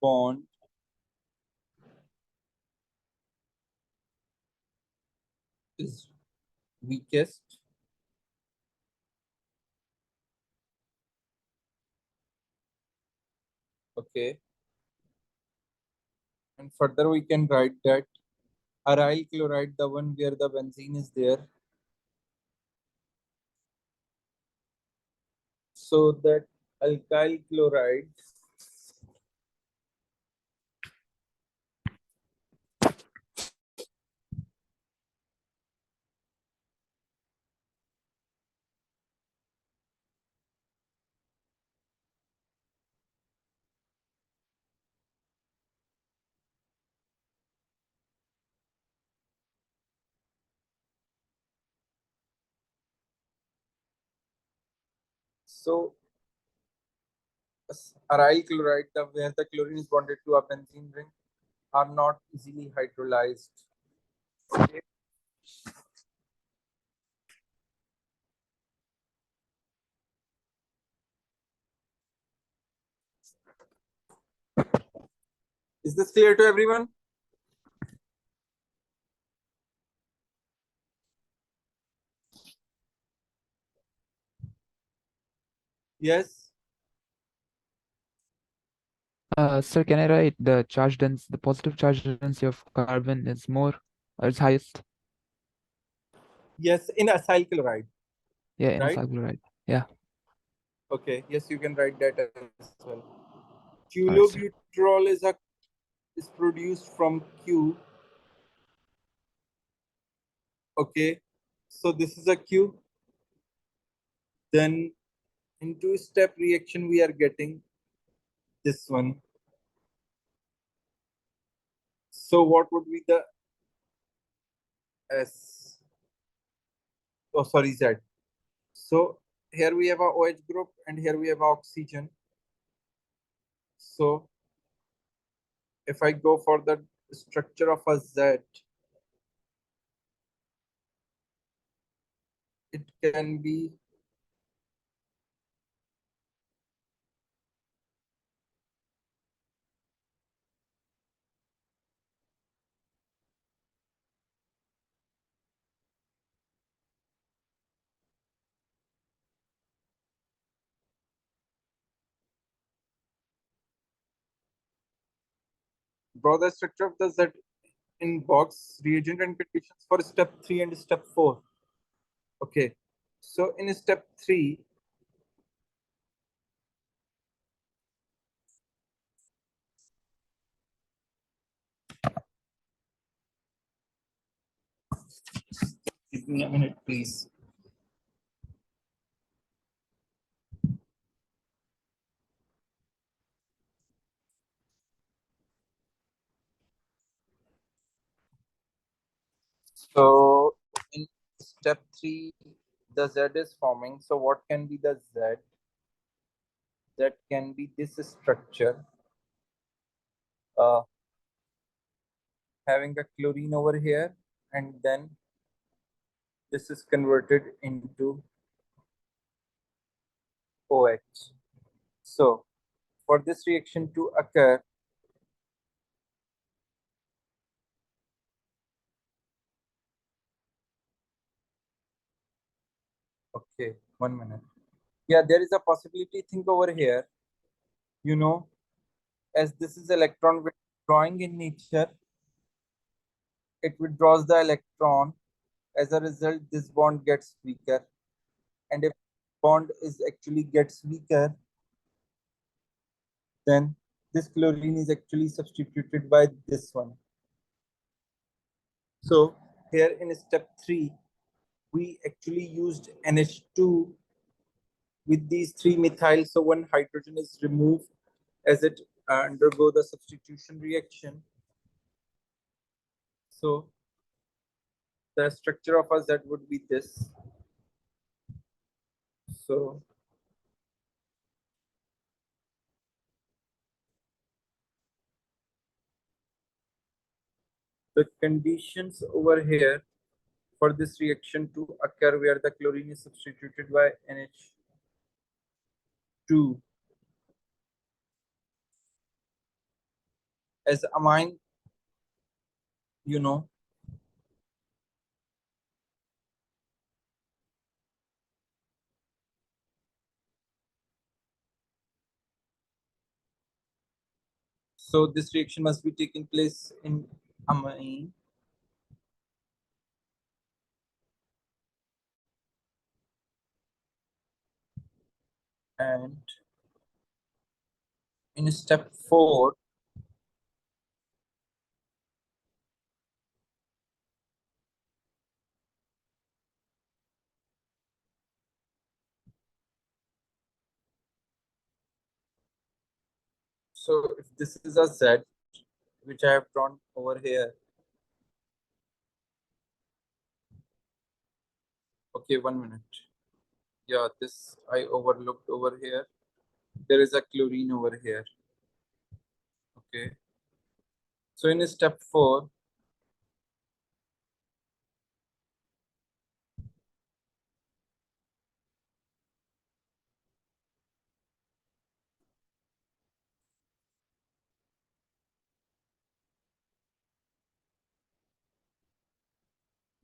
bond is weakest. Okay. And further we can write that aryl chloride, the one where the benzene is there, so that alkyl chloride so aryl chloride, where the chlorine is bonded to a benzene ring, are not easily hydrolyzed. Okay. Is this clear to everyone? Yes. Sir, can I write the positive charge density of carbon is more, or is highest? Yes, in acyl chloride. Yeah, in Right? acyl chloride. Yeah. Okay. Yes, you can write that as well. Alright, sir. Tolubuterol is produced from Q. Okay. So this is a Q. Then in two-step reaction, we are getting this one. So what would be the S? Oh, sorry, Z. So here we have a OH group and here we have oxygen. So if I go for the structure of a Z, it can be draw the structure of the Z in box, reagent and conditions for step 3 and step 4. Okay. So in step 3, give me a minute, please. So in step 3, the Z is forming. So what can be the Z? That can be this structure, uh, having a chlorine over here, and then this is converted into OH. So for this reaction to occur, okay, 1 minute. Yeah, there is a possibility. Think over here, you know, as this is electron withdrawing in nature, it withdraws the electron. As a result, this bond gets weaker. And if bond is actually gets weaker, then this chlorine is actually substituted by this one. So here in step 3, we actually used NH2 with these 3 methyl. So one hydrogen is removed as it undergo the substitution reaction. So the structure of a Z would be this. So the conditions over here for this reaction to occur where the chlorine is substituted by NH2 as amine, you know, so this reaction must be taking place in amine. And in step 4, so if this is a Z, which I have drawn over here. Okay, 1 minute. Yeah, this I overlooked over here. there is a chlorine over here. Okay. So in step 4,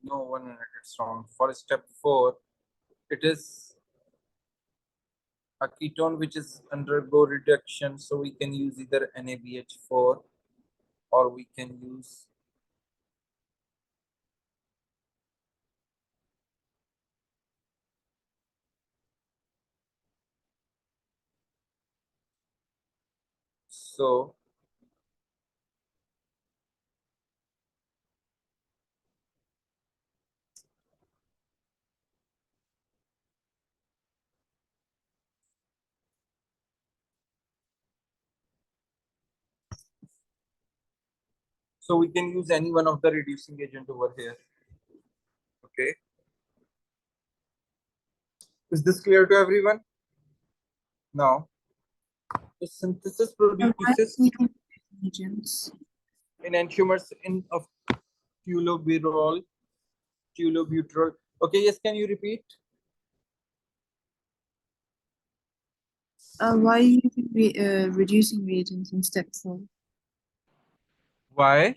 no, 100, it's wrong. For step 4, it is a ketone which is undergo reduction. So we can use either NaBH4 or we can use so so we can use any one of the reducing agent over here. Okay. Is this clear to everyone? Now, the synthesis Why produces using agents? enantiomers of tulobuterol. Okay, yes, can you repeat? Why using reducing reagents in step 4? Why?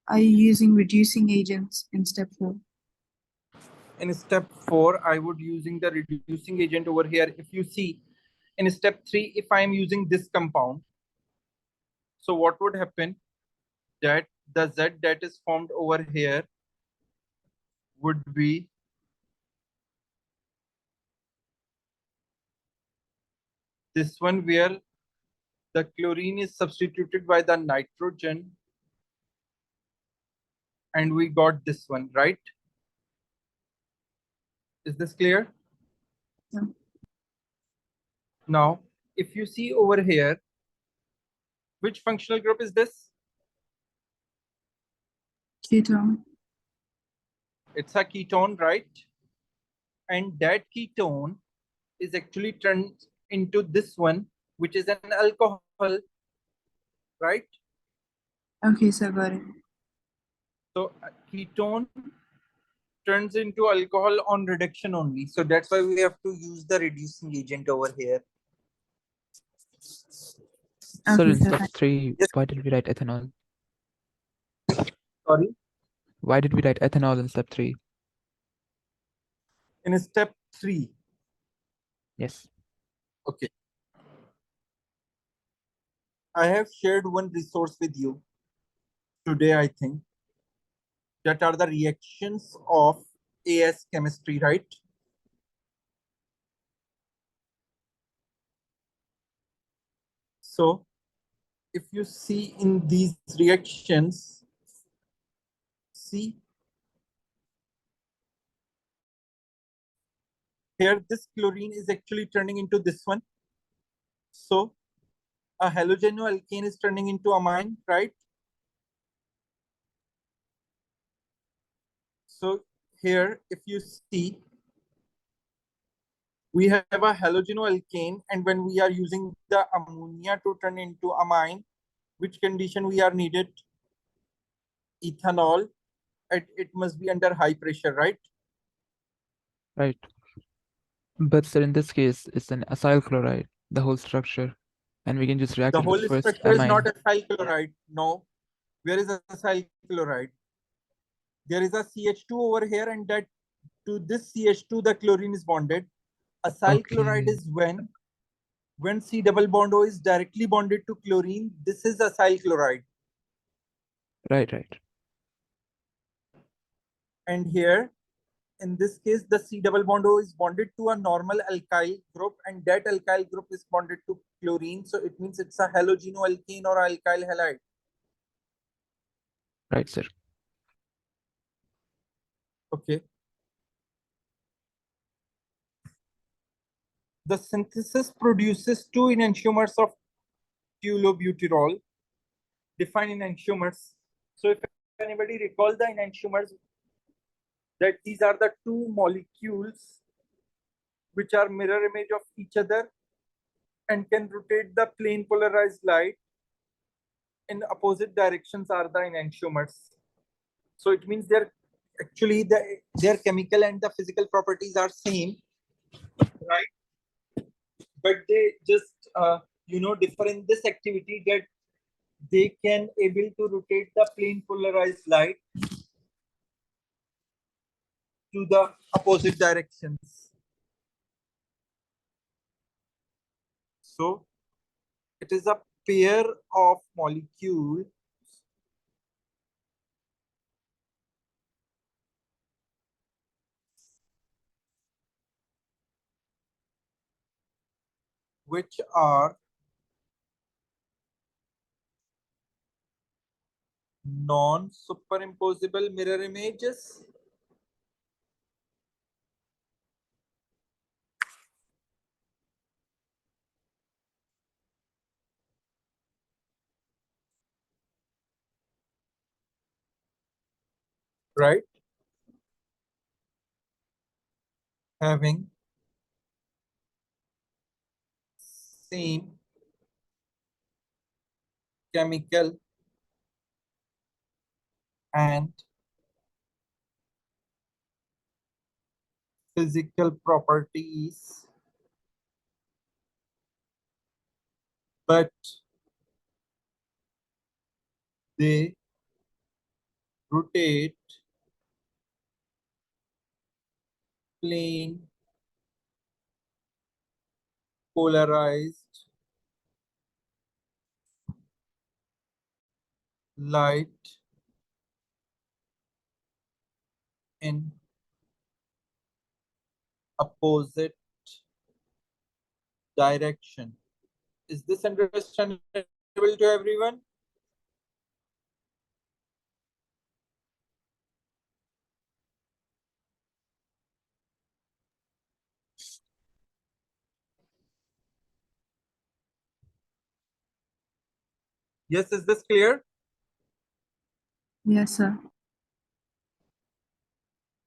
Are you using reducing agents in step 4? In step 4, I would using the reducing agent over here. If you see, in step 3, if I am using this compound, so what would happen? That the Z that is formed over here would be this one, where the chlorine is substituted by the nitrogen, and we got this one, right? Is this clear? No. Now, if you see over here, which functional group is this? Ketone. It's a ketone, right? And that ketone is actually turned into this one, which is an alcohol, right? Okay, so got it. So a ketone turns into alcohol on reduction only. So that's why we have to use the reducing agent over here. Sir, Okay, in so step that, 3, Yes. why did we write ethanol? Sorry. Why did we write ethanol in step 3? In step 3, Yes. okay. I have shared one resource with you today, I think, that are the reactions of AS chemistry, right? So if you see in these reactions, see here, this chlorine is actually turning into this one. So a halogenoalkane is turning into amine, right? So here, if you see, we have a halogenoalkane, and when we are using the ammonia to turn into amine, which condition we are needed? Ethanol, it must be under high pressure, right? Right. But sir, in this case, it's an acyl chloride, the whole structure. And we can just react The it whole with first structure is amine. not acyl chloride. No. Where is acyl chloride? There is a CH2 over here, and that to this CH2 the chlorine is bonded. Acyl chloride Okay. is when C double bond O is directly bonded to chlorine. This is acyl chloride. Right, right. And here, in this case, the C double bond O is bonded to a normal alkyl group, and that alkyl group is bonded to chlorine. So it means it's a halogenoalkane or alkyl halide. Right, sir. Okay. The synthesis produces two enantiomers of tulobuterol. Define enantiomers. So if anybody recall the enantiomers, that these are the two molecules which are mirror image of each other and can rotate the plane polarized light in opposite directions are the enantiomers. So it means they're actually their chemical and the physical properties are same, right? But they just differ in this activity that they can able to rotate the plane polarized light to the opposite directions. So it is a pair of molecules which are non-superimposable mirror images right, having same chemical and physical properties, but they rotate plane polarized light in opposite direction. Is this understandable to everyone? Yes, is this clear? Yes, sir.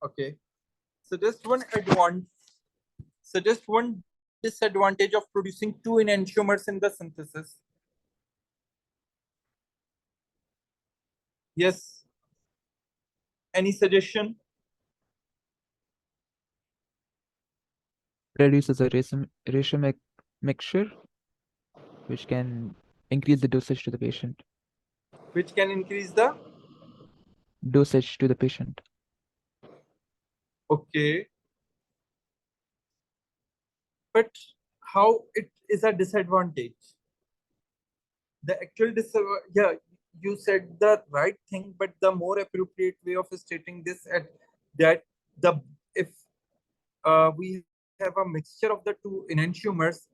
Okay. So just one disadvantage of producing two enantiomers in the synthesis. Yes. Any suggestion? Reduces a ratio mixture, which can increase the dosage to the patient. Which can increase the Dosage to the patient. okay. But how it is a disadvantage? The actual yeah, you said the right thing, but the more appropriate way of stating this at that the if we have a mixture of the two enantiomers,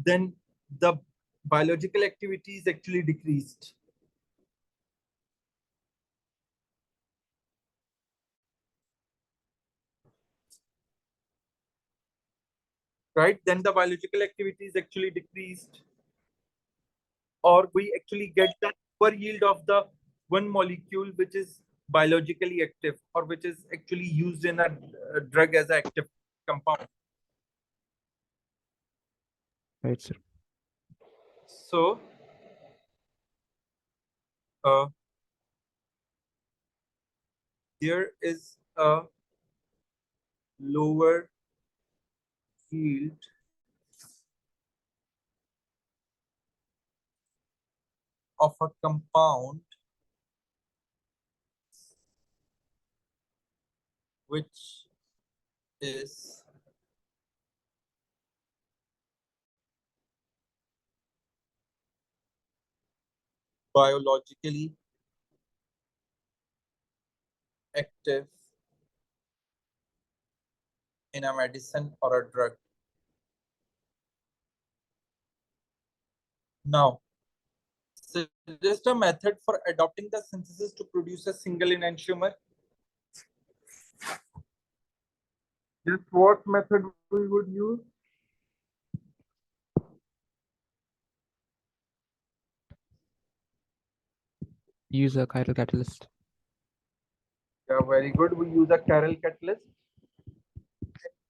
then the biological activity is actually decreased. Right? Then the biological activity is actually decreased, or we actually get the over yield of the one molecule which is biologically active or which is actually used in a drug as an active compound. Right, sir. So uh, there is a lower yield of a compound which is biologically active in a medicine or a drug. Now, suggest a method for adopting the synthesis to produce a single enantiomer. Just what method we would use? Use a chiral catalyst. Yeah, very good. We use a chiral catalyst.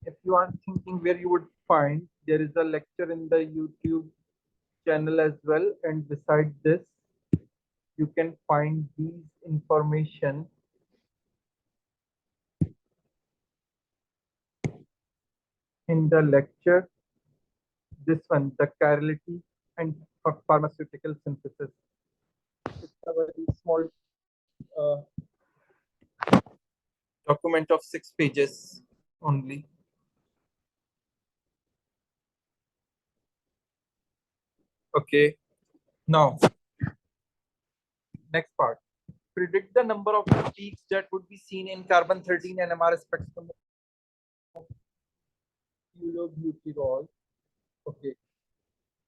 if you are thinking where you would find, there is a lecture in the YouTube channel as well, and beside this you can find these information in the lecture. This one, the chirality and pharmaceutical synthesis. It's a very small document of 6 pages only. Okay, now next part. Predict the number of peaks that would be seen in carbon-13 NMR spectrum of butyrol. Okay,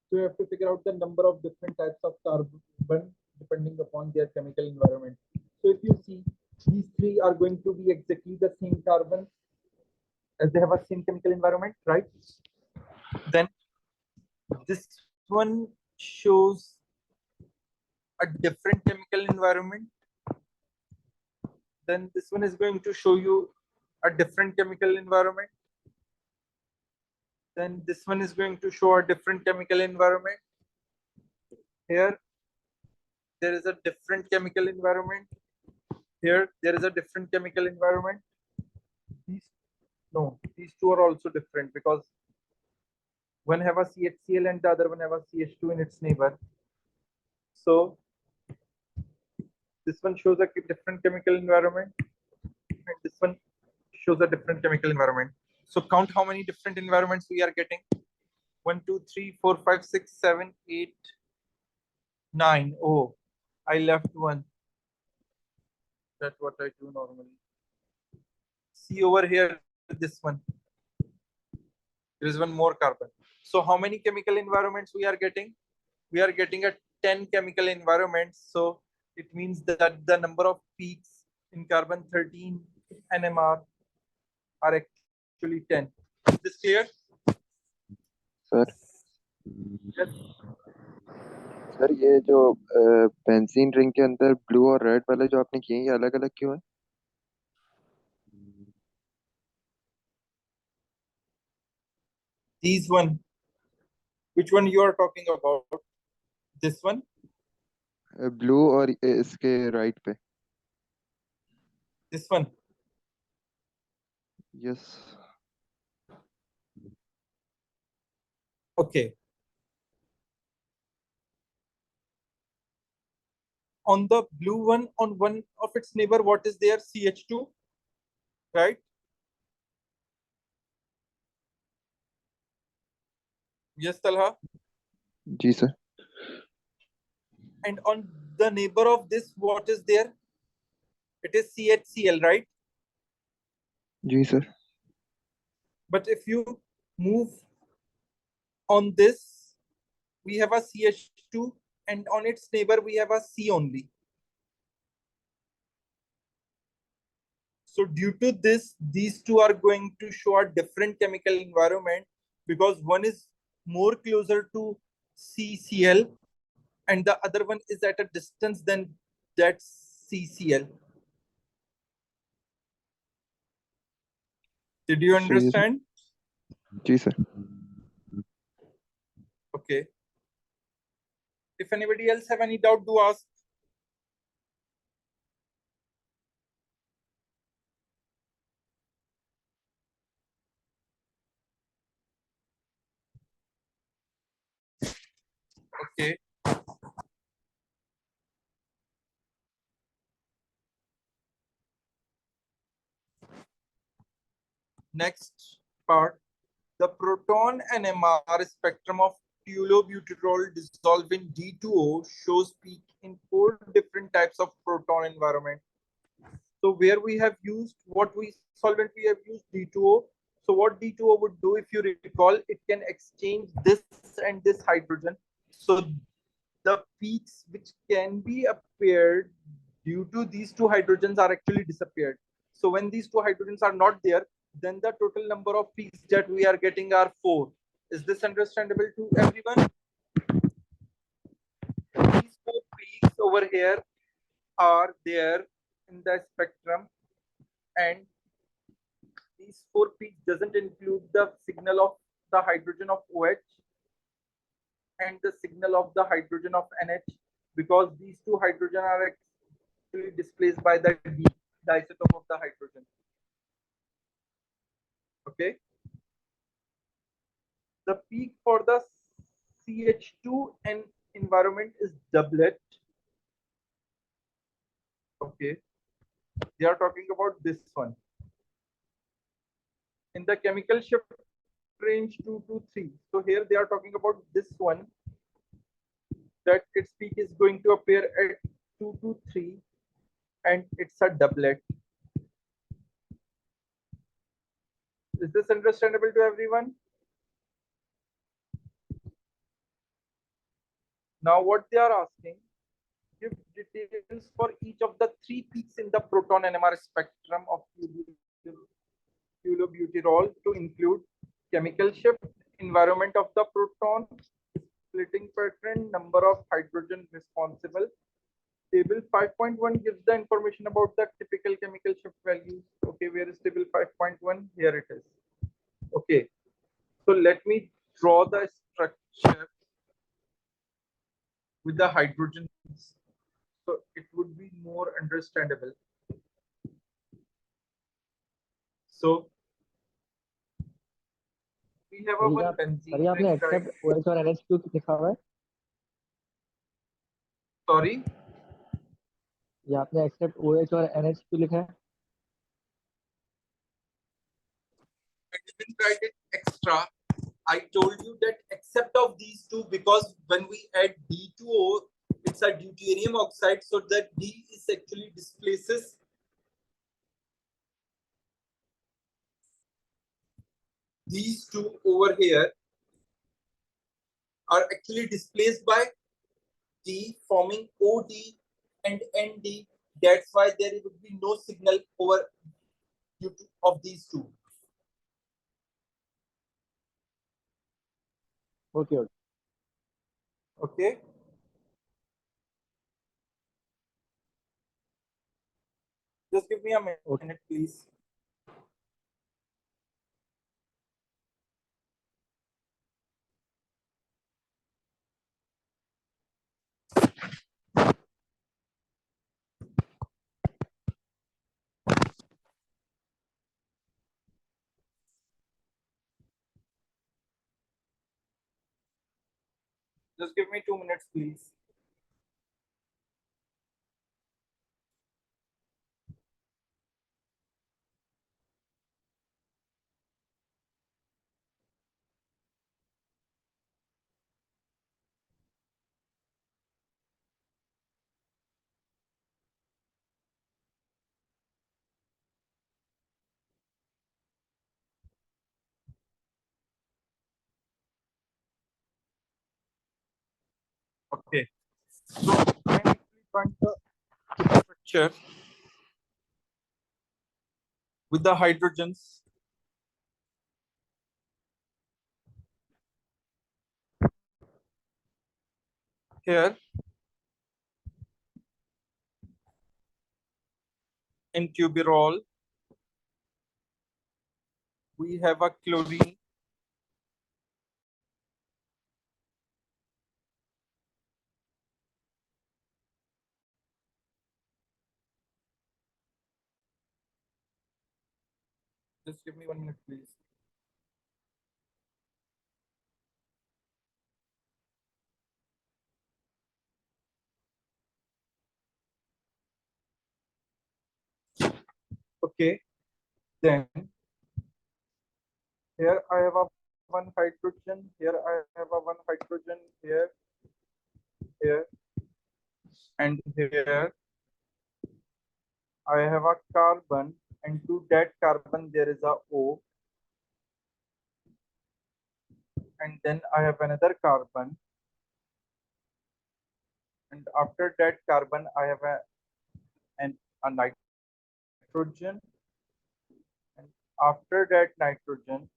so you have to figure out the number of different types of carbon depending upon their chemical environment. So if you see, these three are going to be exactly the same carbon as they have a same chemical environment, right? Then this one shows a different chemical environment. Then this one is going to show you a different chemical environment. Then this one is going to show a different chemical environment. Here, there is a different chemical environment. Here, there is a different chemical environment. These two are also different because one have a CHCl and the other one have a CH2 in its neighbor. So this one shows a different chemical environment, and this one shows a different chemical environment. So count how many different environments we are getting. 1, 2, 3, 4, 5, 6, 7, 8, 9. Oh, I left one. That's what I do normally. See over here, this one. There is one more carbon. So how many chemical environments we are getting? We are getting a 10 chemical environments. So it means that the number of peaks in carbon-13 NMR are actually 10. Is this clear? Sir Yes. Sir ये जो benzene ring के अंदर blue और red वाले जो आपने किए हैं, ये अलग अलग क्यों है? These one. Which one you are talking about? This one? Blue और इसके राइट पे. This one? Yes. Okay. On the blue one, on one of its neighbor, what is there? CH2, right? Yes, Talha. जी sir. And on the neighbor of this, what is there? It is CHCl, right? जी sir. But if you move on this, we have a CH2, and on its neighbor, we have a C only. So due to this, these two are going to show a different chemical environment because one is more closer to CCl and the other one is at a distance than that CCl. Did you understand? जी sir. Okay. If anybody else have any doubt, do ask. Okay. Next part, the proton NMR spectrum of tolubuterol dissolved in D2O shows peak in 4 different types of proton environment. So where we have used, what we solvent we have used? D2O. So what D2O would do, if you recall, it can exchange this and this hydrogen. So the peaks which can be appeared due to these two hydrogens are actually disappeared. So when these two hydrogens are not there, then the total number of peaks that we are getting are 4. Is this understandable to everyone? These 4 peaks over here are there in the spectrum, and these four peaks doesn't include the signal of the hydrogen of OH and the signal of the hydrogen of NH, because these two hydrogen are actually displaced by the D, the isotope of the hydrogen. Okay. The peak for the CH2 and environment is doublet. Okay. They are talking about this one. In the chemical shift range 2 to 3. So here they are talking about this one, that its peak is going to appear at 2 to 3 and it's a doublet. Is this understandable to everyone? Now what they are asking, give details for each of the three peaks in the proton NMR spectrum of butyrol to include chemical shift, environment of the proton, splitting pattern, number of hydrogen responsible. Table 5.1 gives the information about the typical chemical shift values. Okay, where is table 5.1? Here it is. Okay, so let me draw the structure with the hydrogens, so it would be more understandable. So we have a one benzene sir आपने ring, accept right? OH और NH क्यों लिखा हुआ है? Sorry, ये आपने accept OH और NH क्यों लिखा है? I didn't write it extra. I told you that except of these two, because when we add D2O, it's a deuterium oxide, so that D is actually displaces these two over here are actually displaced by D, forming OD and ND. That's why there would be no signal over of these two. Okay. Okay. Just give me a minute, please. Just give me 2 minutes, please. Okay. So I'm actually trying to keep a structure with the hydrogens. Here in tubirol, we have a chlorine. Just give me 1 minute, please. Okay, then here I have a one hydrogen, here I have a one hydrogen, here, and here I have a carbon, and to that carbon there is a O, and then I have another carbon, and after that carbon I have a nitrogen, and after that nitrogen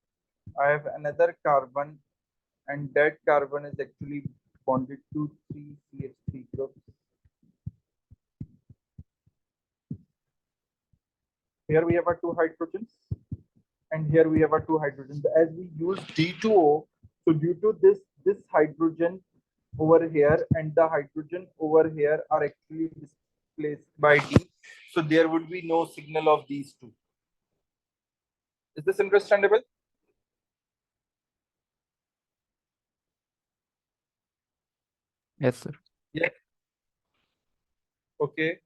I have another carbon, and that carbon is actually bonded to 3CH3 groups. Here we have our two hydrogens. and here we have a two hydrogens. As we use D2O, so due to this hydrogen over here and the hydrogen over here are actually displaced by D, so there would be no signal of these two. Is this understandable? Yes, sir. Yes. Okay.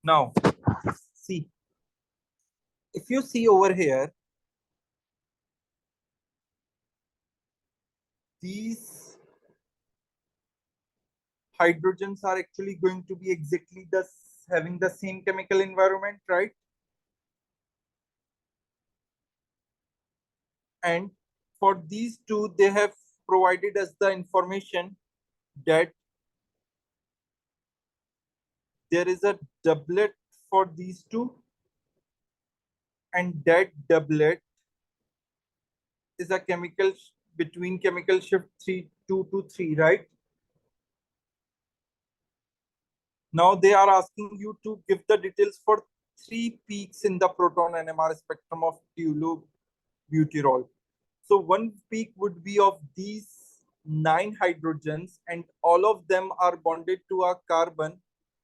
Now, see, if you see over here, these hydrogens are actually going to be exactly the having the same chemical environment, right? And for these two, they have provided us the information that there is a doublet for these two, and that doublet is a between chemical shift 2 to 3, right? Now they are asking you to give the details for 3 peaks in the proton NMR spectrum of tolubuterol. So one peak would be of these 9 hydrogens, and all of them are bonded to a carbon,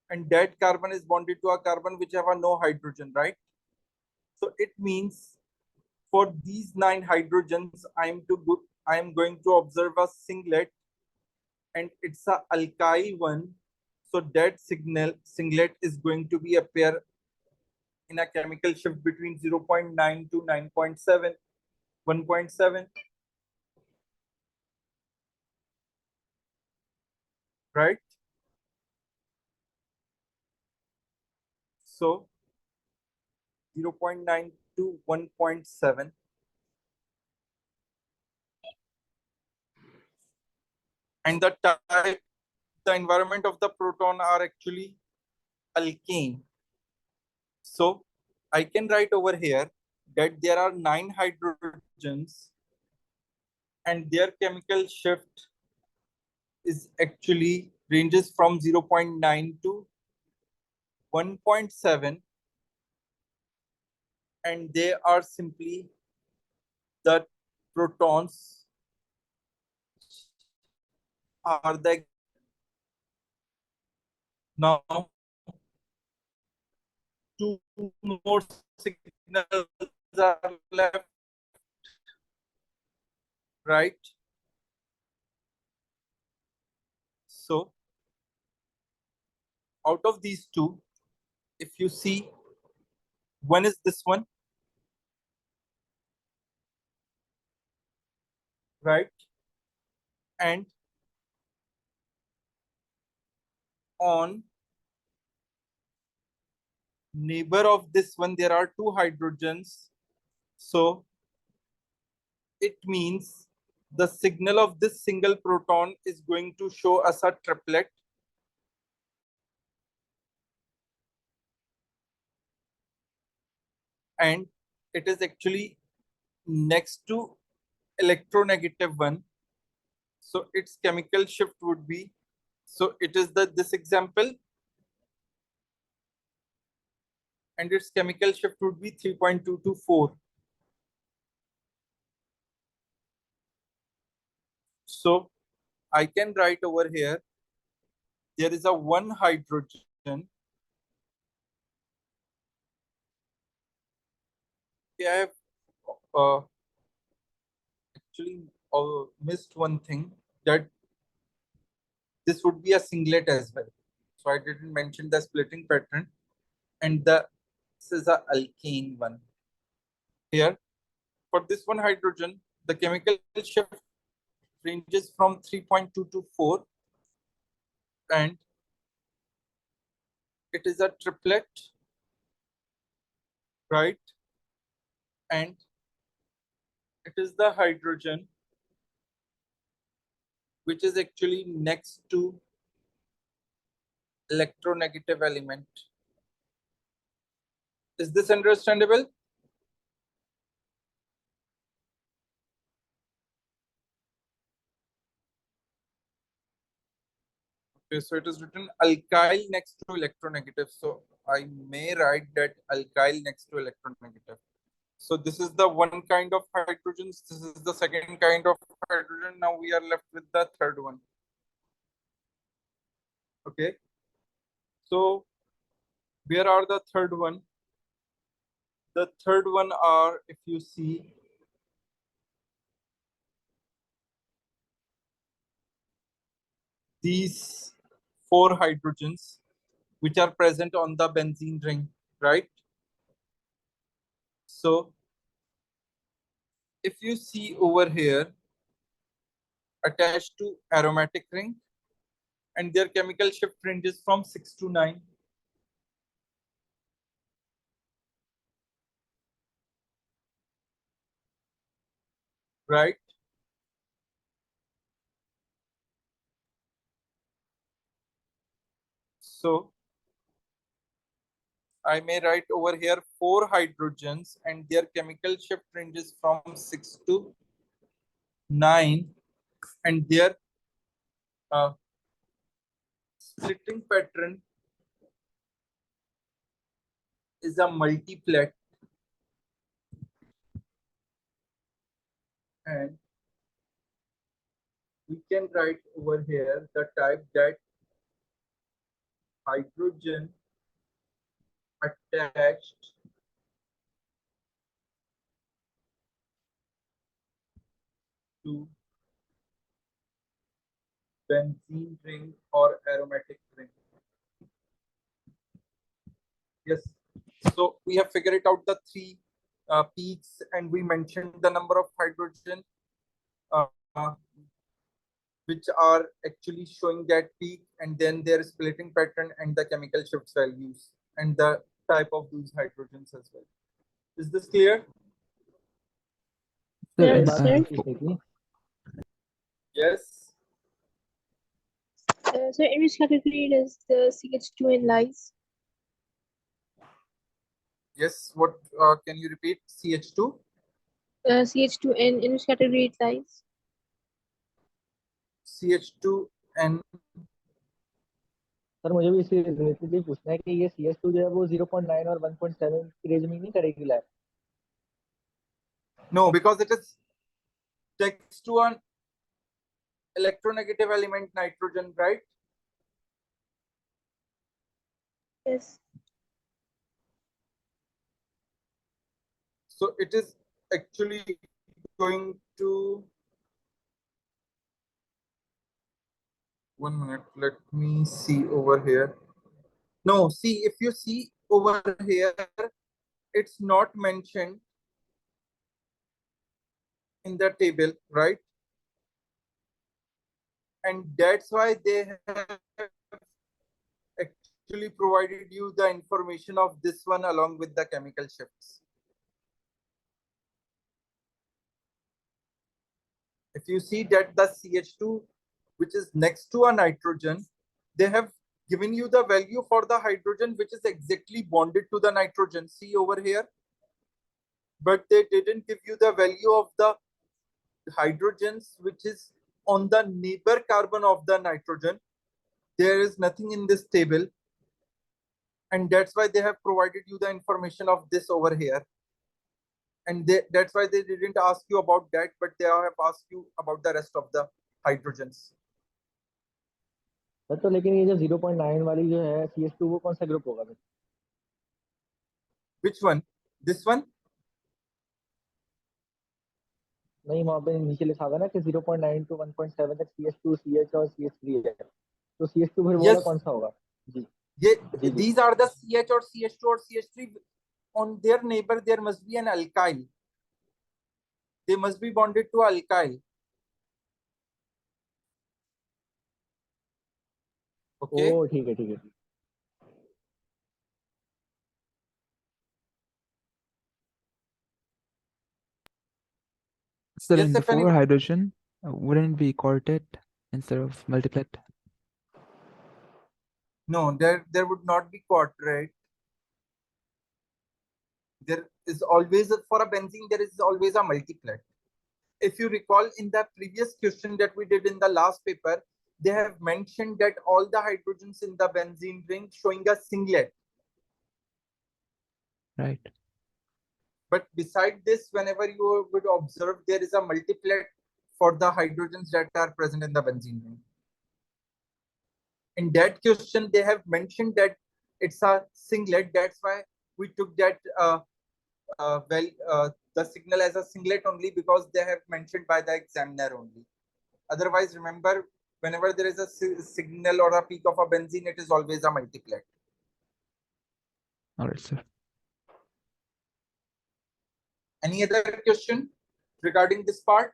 and that carbon is bonded to a carbon which have a no hydrogen, right? So it means for these 9 hydrogens, I am going to observe a singlet, and it's a alkyl one. So that singlet is going to be a pair in a chemical shift between 0.9 to 9.7, 1.7, right? So 0.9 to 1.7. And the environment of the proton are actually alkane. So I can write over here that there are 9 hydrogens and their chemical shift is actually ranges from 0.9 to 1.7, and they are simply the protons are the now two more signals are left, right? So out of these two, if you see, one is this one, right? And on neighbor of this one, there are 2 hydrogens. So it means the signal of this single proton is going to show us a triplet. And it is actually next to electronegative one. So its chemical shift would be, so it is this example, and its chemical shift would be 3.224. So I can write over here, there is a 1 hydrogen. I have actually missed one thing, that this would be a singlet as well. So I didn't mention the splitting pattern, and this is a alkane one. Here, for this 1 hydrogen, the chemical shift ranges from 3.2 to 4, and it is a triplet, right? And it is the hydrogen which is actually next to electronegative element. Is this understandable? Okay, so it is written alkyl next to electronegative. So I may write that alkyl next to electronegative. So this is the one kind of hydrogens. This is the second kind of hydrogen. Now we are left with the third one. Okay. So where are the third one? The third one are, if you see, these four hydrogens which are present on the benzene ring, right? So if you see over here, attached to aromatic ring, and their chemical shift ranges from 6 to 9. Right? So I may write over here 4 hydrogens and their chemical shift ranges from 6 to 9, and their uh, splitting pattern is a multiplet, and we can write over here the type that hydrogen attached to benzene ring or aromatic ring. Yes. So we have figured it out the three peaks, and we mentioned the number of hydrogen uh, which are actually showing that peak, and then their splitting pattern and the chemical shift values and the type of these hydrogens as well. Is this clear? Sir, Yes, in बात sir. पूछ रही थी Yes. So in which category does the CH2N lies? Yes. What can you repeat? CH2? CH2N, in which category it lies? CH2N. Sir मुझे भी इससे रिलेटेडली पूछना है कि ये CS2 जो है वो 0.9 और 1.7 की रेंज में नहीं करेगी lab No, because it is next to an electronegative element nitrogen, right? Yes. So it is actually going to, one minute, let me see over here. No, see, if you see over here, it's not mentioned in the table, right? And that's why they have actually provided you the information of this one along with the chemical shifts. If you see that the CH2, which is next to a nitrogen, they have given you the value for the hydrogen which is exactly bonded to the nitrogen. See over here. But they didn't give you the value of the hydrogens which is on the neighbor carbon of the nitrogen. There is nothing in this table, and that's why they have provided you the information of this over here, and that's why they didn't ask you about that, but they have asked you about the rest of the hydrogens. Sir तो लेकिन ये जो 0.9 वाली जो है CS2 वो कौन सा ग्रुप होगा फिर Which one? This one? नहीं वहाँ पे नीचे लिखा हुआ ना कि 0.9 to 1.7 तक CS2 CH और CH3 है तो CS2 फिर वो वाला Yes. कौन सा होगा जी Yeah, these are the CH or CH2 or CH3. On their neighbor, there must be an alkyl. They must be bonded to alkyl. Okay. ओ ठीक है ठीक है Sir, Yes, in the if any. four hydrogen, wouldn't it be quartet instead of multiplet? No, there would not be quadrate. There is always for a benzene, there is always a multiplet. If you recall in the previous question that we did in the last paper, they have mentioned that all the hydrogens in the benzene ring showing a singlet. Right. But beside this, whenever you would observe, there is a multiplet for the hydrogens that are present in the benzene ring. In that question, they have mentioned that it's a singlet. That's why we took that the signal as a singlet only, because they have mentioned by the examiner only. Otherwise, remember, whenever there is a signal or a peak of a benzene, it is always a multiplet. All right, sir. Any other question regarding this part?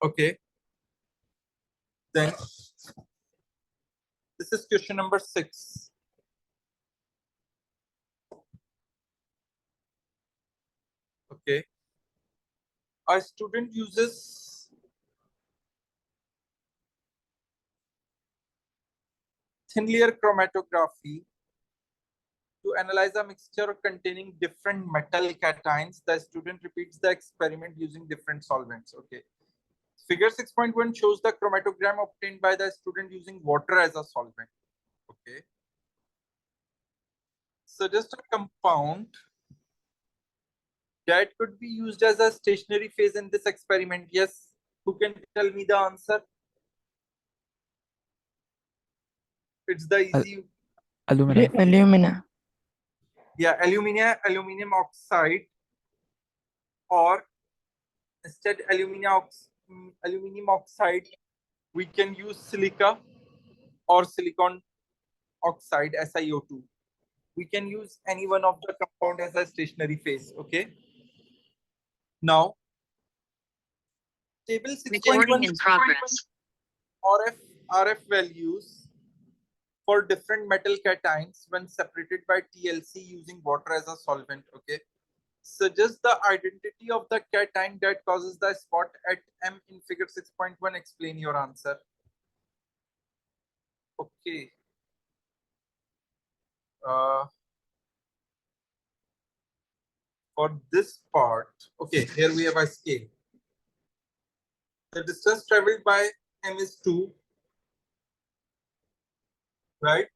Okay. Then this is question number 6. Okay. A student uses thin layer chromatography to analyze a mixture containing different metal cations. The student repeats the experiment using different solvents. Okay. Figure 6.1 shows the chromatogram obtained by the student using water as a solvent. Okay. Suggest a compound that could be used as a stationary phase in this experiment. Yes. Who can tell me the answer? It's the easy. Alumina. Alumina. Yeah, aluminum oxide, or instead aluminum oxide, we can use silica or silicon oxide, SiO2. We can use any one of the compound as a stationary phase. Okay. Now, table 6.1 RF values for different metal cations when separated by TLC using water as a solvent. Okay. Suggest the identity of the cation that causes the spot at M in figure 6.1. Explain your answer. Okay. For this part, okay, here we have a scale. The distance traveled by M is 2, right?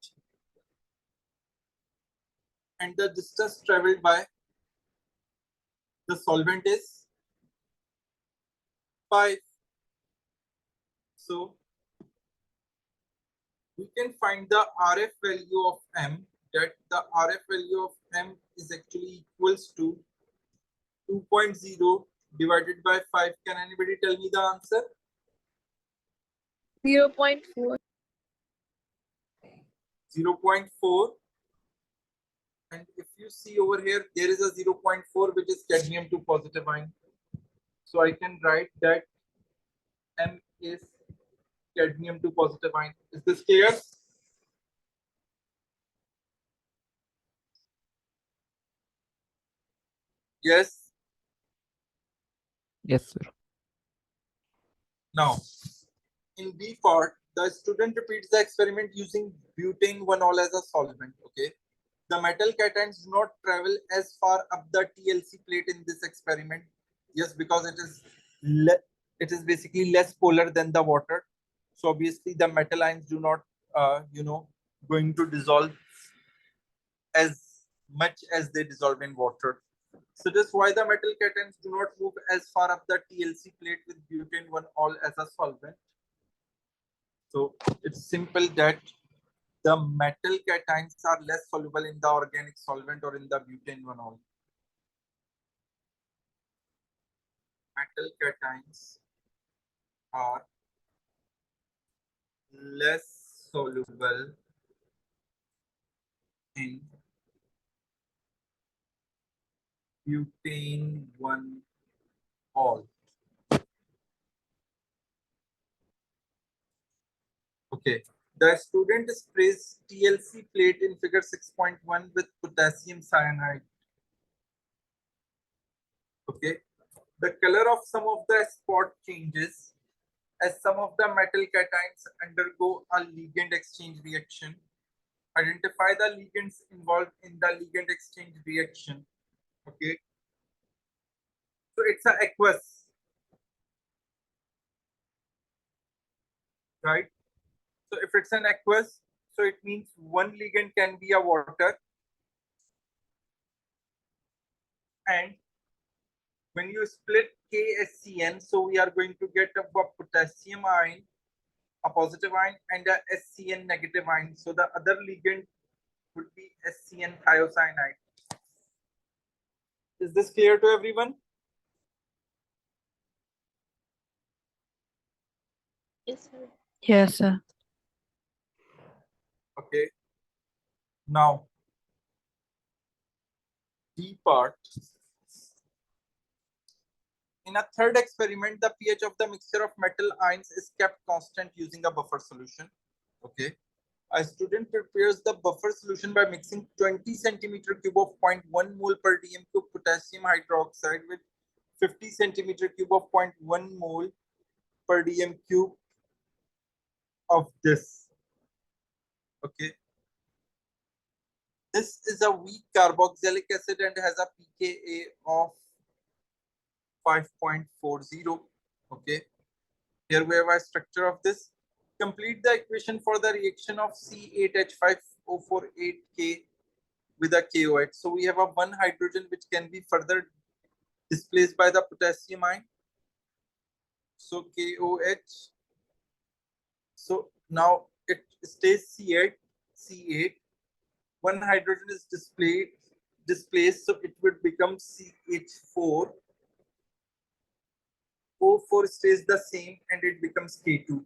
And the distance traveled by the solvent is 5. So we can find the RF value of M, that the RF value of M is actually equals to 2.0 divided by 5. Can anybody tell me the answer? 0.4. 0.4. And if you see over here, there is a 0.4 which is cadmium 2 positive ion. So I can write that M is cadmium 2 positive ion. Is this clear? Yes. Yes, sir. Now, in B part, the student repeats the experiment using butane 1-ol as a solvent. Okay. The metal cations do not travel as far up the TLC plate in this experiment. Yes, because it is basically less polar than the water. So obviously the metal ions do not, going to dissolve as much as they dissolve in water. So that's why the metal cations do not move as far up the TLC plate with butane 1-ol as a solvent. So it's simple that the metal cations are less soluble in the organic solvent or in the butane 1-ol. Metal cations are less soluble in butane 1-ol. Okay. The student sprays TLC plate in figure 6.1 with potassium cyanide. Okay. The color of some of the spot changes as some of the metal cations undergo a ligand exchange reaction. Identify the ligands involved in the ligand exchange reaction. Okay. So it's a aqueous, right? So if it's an aqueous, so it means one ligand can be a water, and when you split KSCN, so we are going to get a potassium ion, a positive ion, and a SCN negative ion. So the other ligand would be SCN thiocyanide. Is this clear to everyone? Yes, sir. Yes, sir. Okay. Now, D part. In a third experiment, the pH of the mixture of metal ions is kept constant using a buffer solution. Okay. A student prepares the buffer solution by mixing 20 centimeter cube of 0.1 mole per dm cube potassium hydroxide with 50 centimeter cube of 0.1 mole per dm cube of this. Okay. This is a weak carboxylic acid and has a pKa of 5.40. Okay. Here we have a structure of this. Complete the equation for the reaction of C8H5048K with a KOH. So we have a one hydrogen which can be further displaced by the potassium ion. So KOH. So now it stays C8. One hydrogen is displaced, so it would become CH4. O4 stays the same and it becomes K2.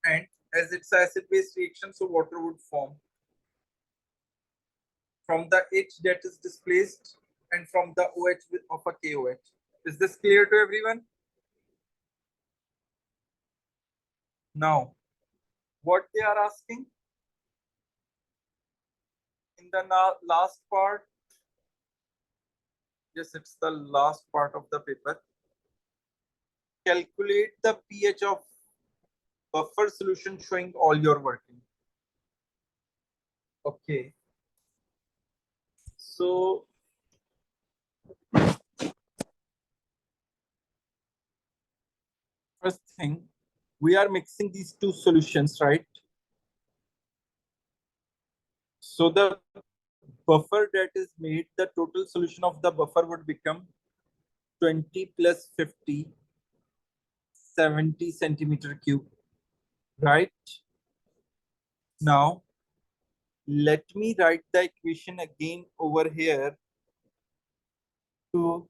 And as it's an acid-base reaction, so water would form from the H that is displaced and from the OH of a KOH. Is this clear to everyone? Now, what they are asking in the last part, yes, it's the last part of the paper. Calculate the pH of buffer solution showing all your working. Okay. So first thing, we are mixing these two solutions, right? So the buffer that is made, the total solution of the buffer would become 20 plus 50, 70 centimeter cube, right? Now, let me write the equation again over here to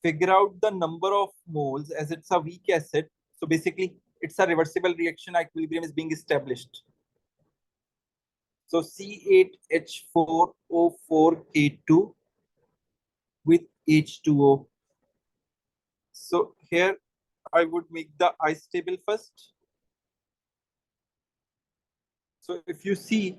figure out the number of moles as it's a weak acid. So basically, it's a reversible reaction. Equilibrium is being established. So C8H4O4K2 with H2O. So here I would make the ice table first. So if you see,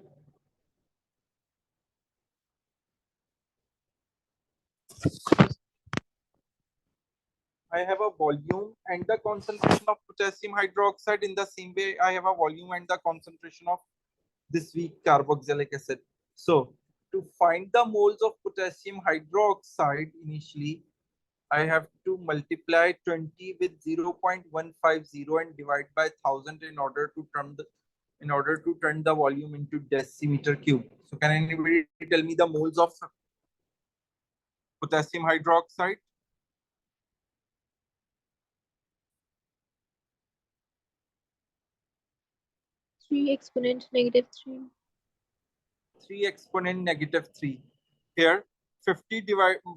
I have a volume and the concentration of potassium hydroxide. In the same way, I have a volume and the concentration of this weak carboxylic acid. So to find the moles of potassium hydroxide initially, I have to multiply 20 with 0.150 and divide by 1000 in order to turn the volume into decimeter cube. So can anybody tell me the moles of potassium hydroxide? 3 exponent negative 3. 3 exponent negative 3. Here, 50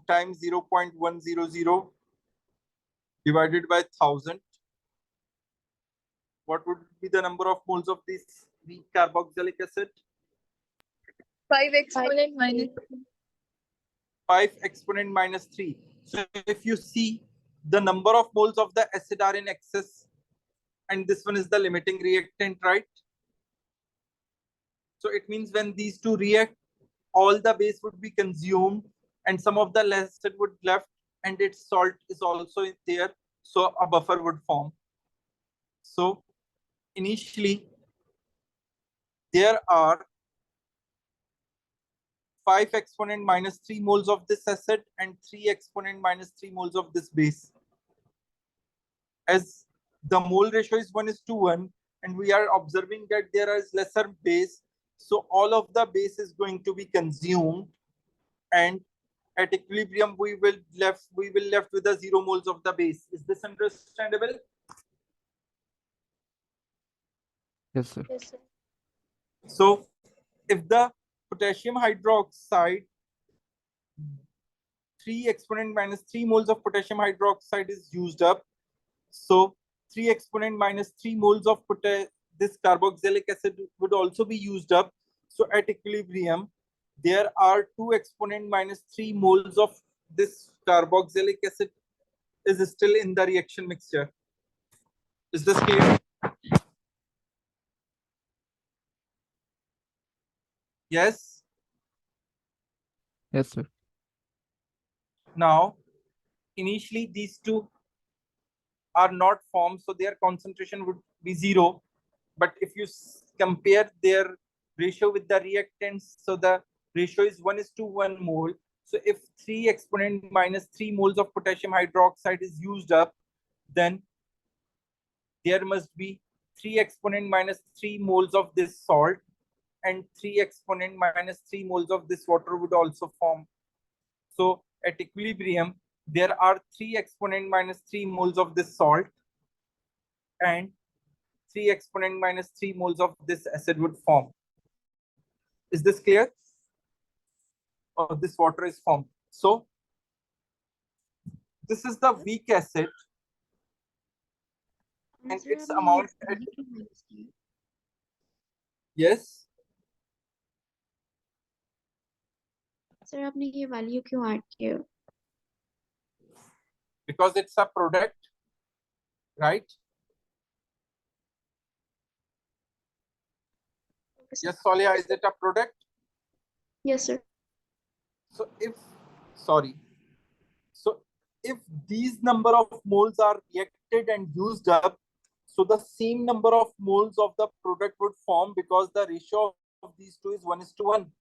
times 0.100 divided by 1000. What would be the number of moles of this weak carboxylic acid? 5 exponent minus 5 exponent minus 3. So if you see, the number of moles of the acid are in excess, and this one is the limiting reactant, right? So it means when these two react, all the base would be consumed and some of the acid would left, and its salt is also there. So a buffer would form. So initially there are 5 exponent minus 3 moles of this acid and 3 exponent minus 3 moles of this base. As the mole ratio is 1:1 and we are observing that there is lesser base, so all of the base is going to be consumed, and at equilibrium we will left with the 0 moles of the base. Is this understandable? Yes, sir. Yes, sir. So if the potassium hydroxide 3 exponent minus 3 moles of potassium hydroxide is used up, so 3 exponent minus 3 moles of this carboxylic acid would also be used up. So at equilibrium, there are 2 exponent minus 3 moles of this carboxylic acid is still in the reaction mixture. Is this clear? Yes. Yes, sir. Now, initially these two are not formed, so their concentration would be 0. But if you compare their ratio with the reactants, so the ratio is 1:1 mole. So if 3 exponent minus 3 moles of potassium hydroxide is used up, then there must be 3 exponent minus 3 moles of this salt, and 3 exponent minus 3 moles of this water would also form. So at equilibrium, there are 3 exponent minus 3 moles of this salt and 3 exponent minus 3 moles of this acid would form. Is this clear? Or this water is formed. So this is the weak acid, and sir its आपने ये amount at, value क्यों minus की है? yes, sir आपने ये value क्यों add किया? because it's a product, right? Okay, sir. Yes, Solia, is it a product? Yes, sir. So if these number of moles are reacted and used up, so the same number of moles of the product would form, because the ratio of these two is 1:1.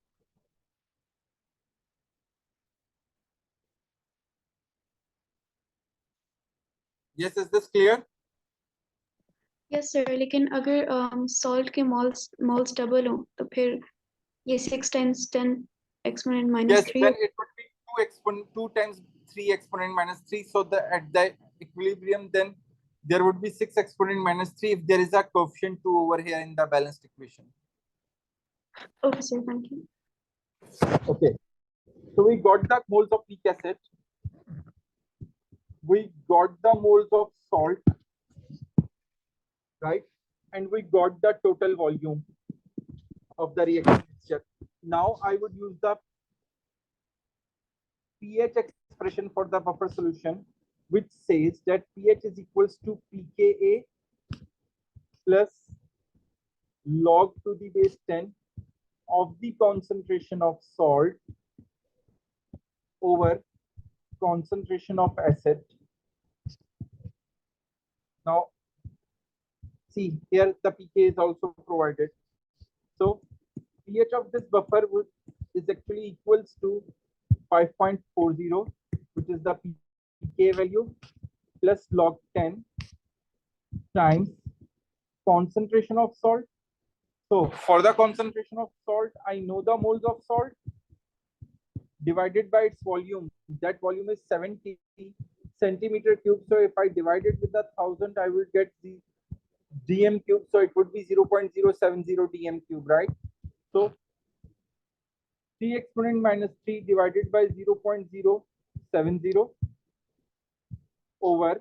Yes, is this clear? Yes, sir. लेकिन अगर salt के moles double हो तो फिर ये 6 times 10 exponent minus Yes, 3 then it would be 2 times 3 exponent minus 3. So at the equilibrium, then there would be 6 exponent minus 3 if there is a coefficient 2 over here in the balanced equation. Okay, sir. Thank you. Okay. So we got the moles of weak acid. We got the moles of salt, right? And we got the total volume of the reaction mixture. Now I would use the pH expression for the buffer solution, which says that pH is equals to pKa plus log to the base 10 of the concentration of salt over concentration of acid. Now, see here the pK is also provided. So pH of this buffer is actually equals to 5.40, which is the pK value, plus log 10 times concentration of salt. So for the concentration of salt, I know the moles of salt divided by its volume. That volume is 70 centimeter cube. So if I divide it with 1,000, I will get the dm cube. So it would be 0.070 dm cube, right? So 3 exponent minus 3 divided by 0.070 over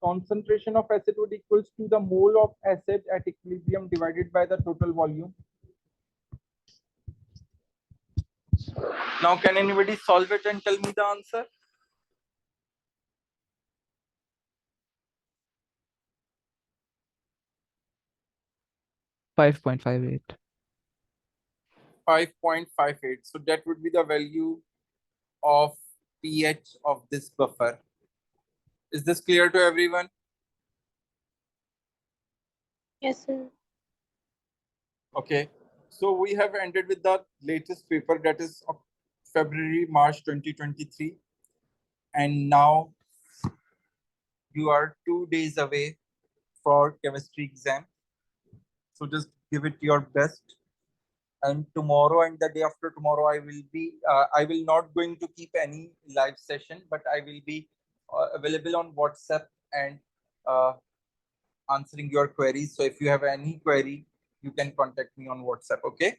concentration of acid would equals to the mole of acid at equilibrium divided by the total volume. Now, can anybody solve it and tell me the answer? $5.58. 5.58. So that would be the value of pH of this buffer. Is this clear to everyone? Yes, sir. Okay, so we have ended with the latest paper, that is of March 2023, and now you are 2 days away for chemistry exam. So just give it your best. And tomorrow and the day after tomorrow, I will not going to keep any live session, but I will be available on WhatsApp and uh, answering your queries. So if you have any query, you can contact me on WhatsApp. Okay.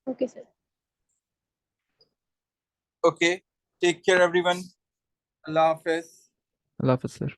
Okay, sir. Okay. Take care, everyone. Allah Hafiz. Allah Hafiz, sir.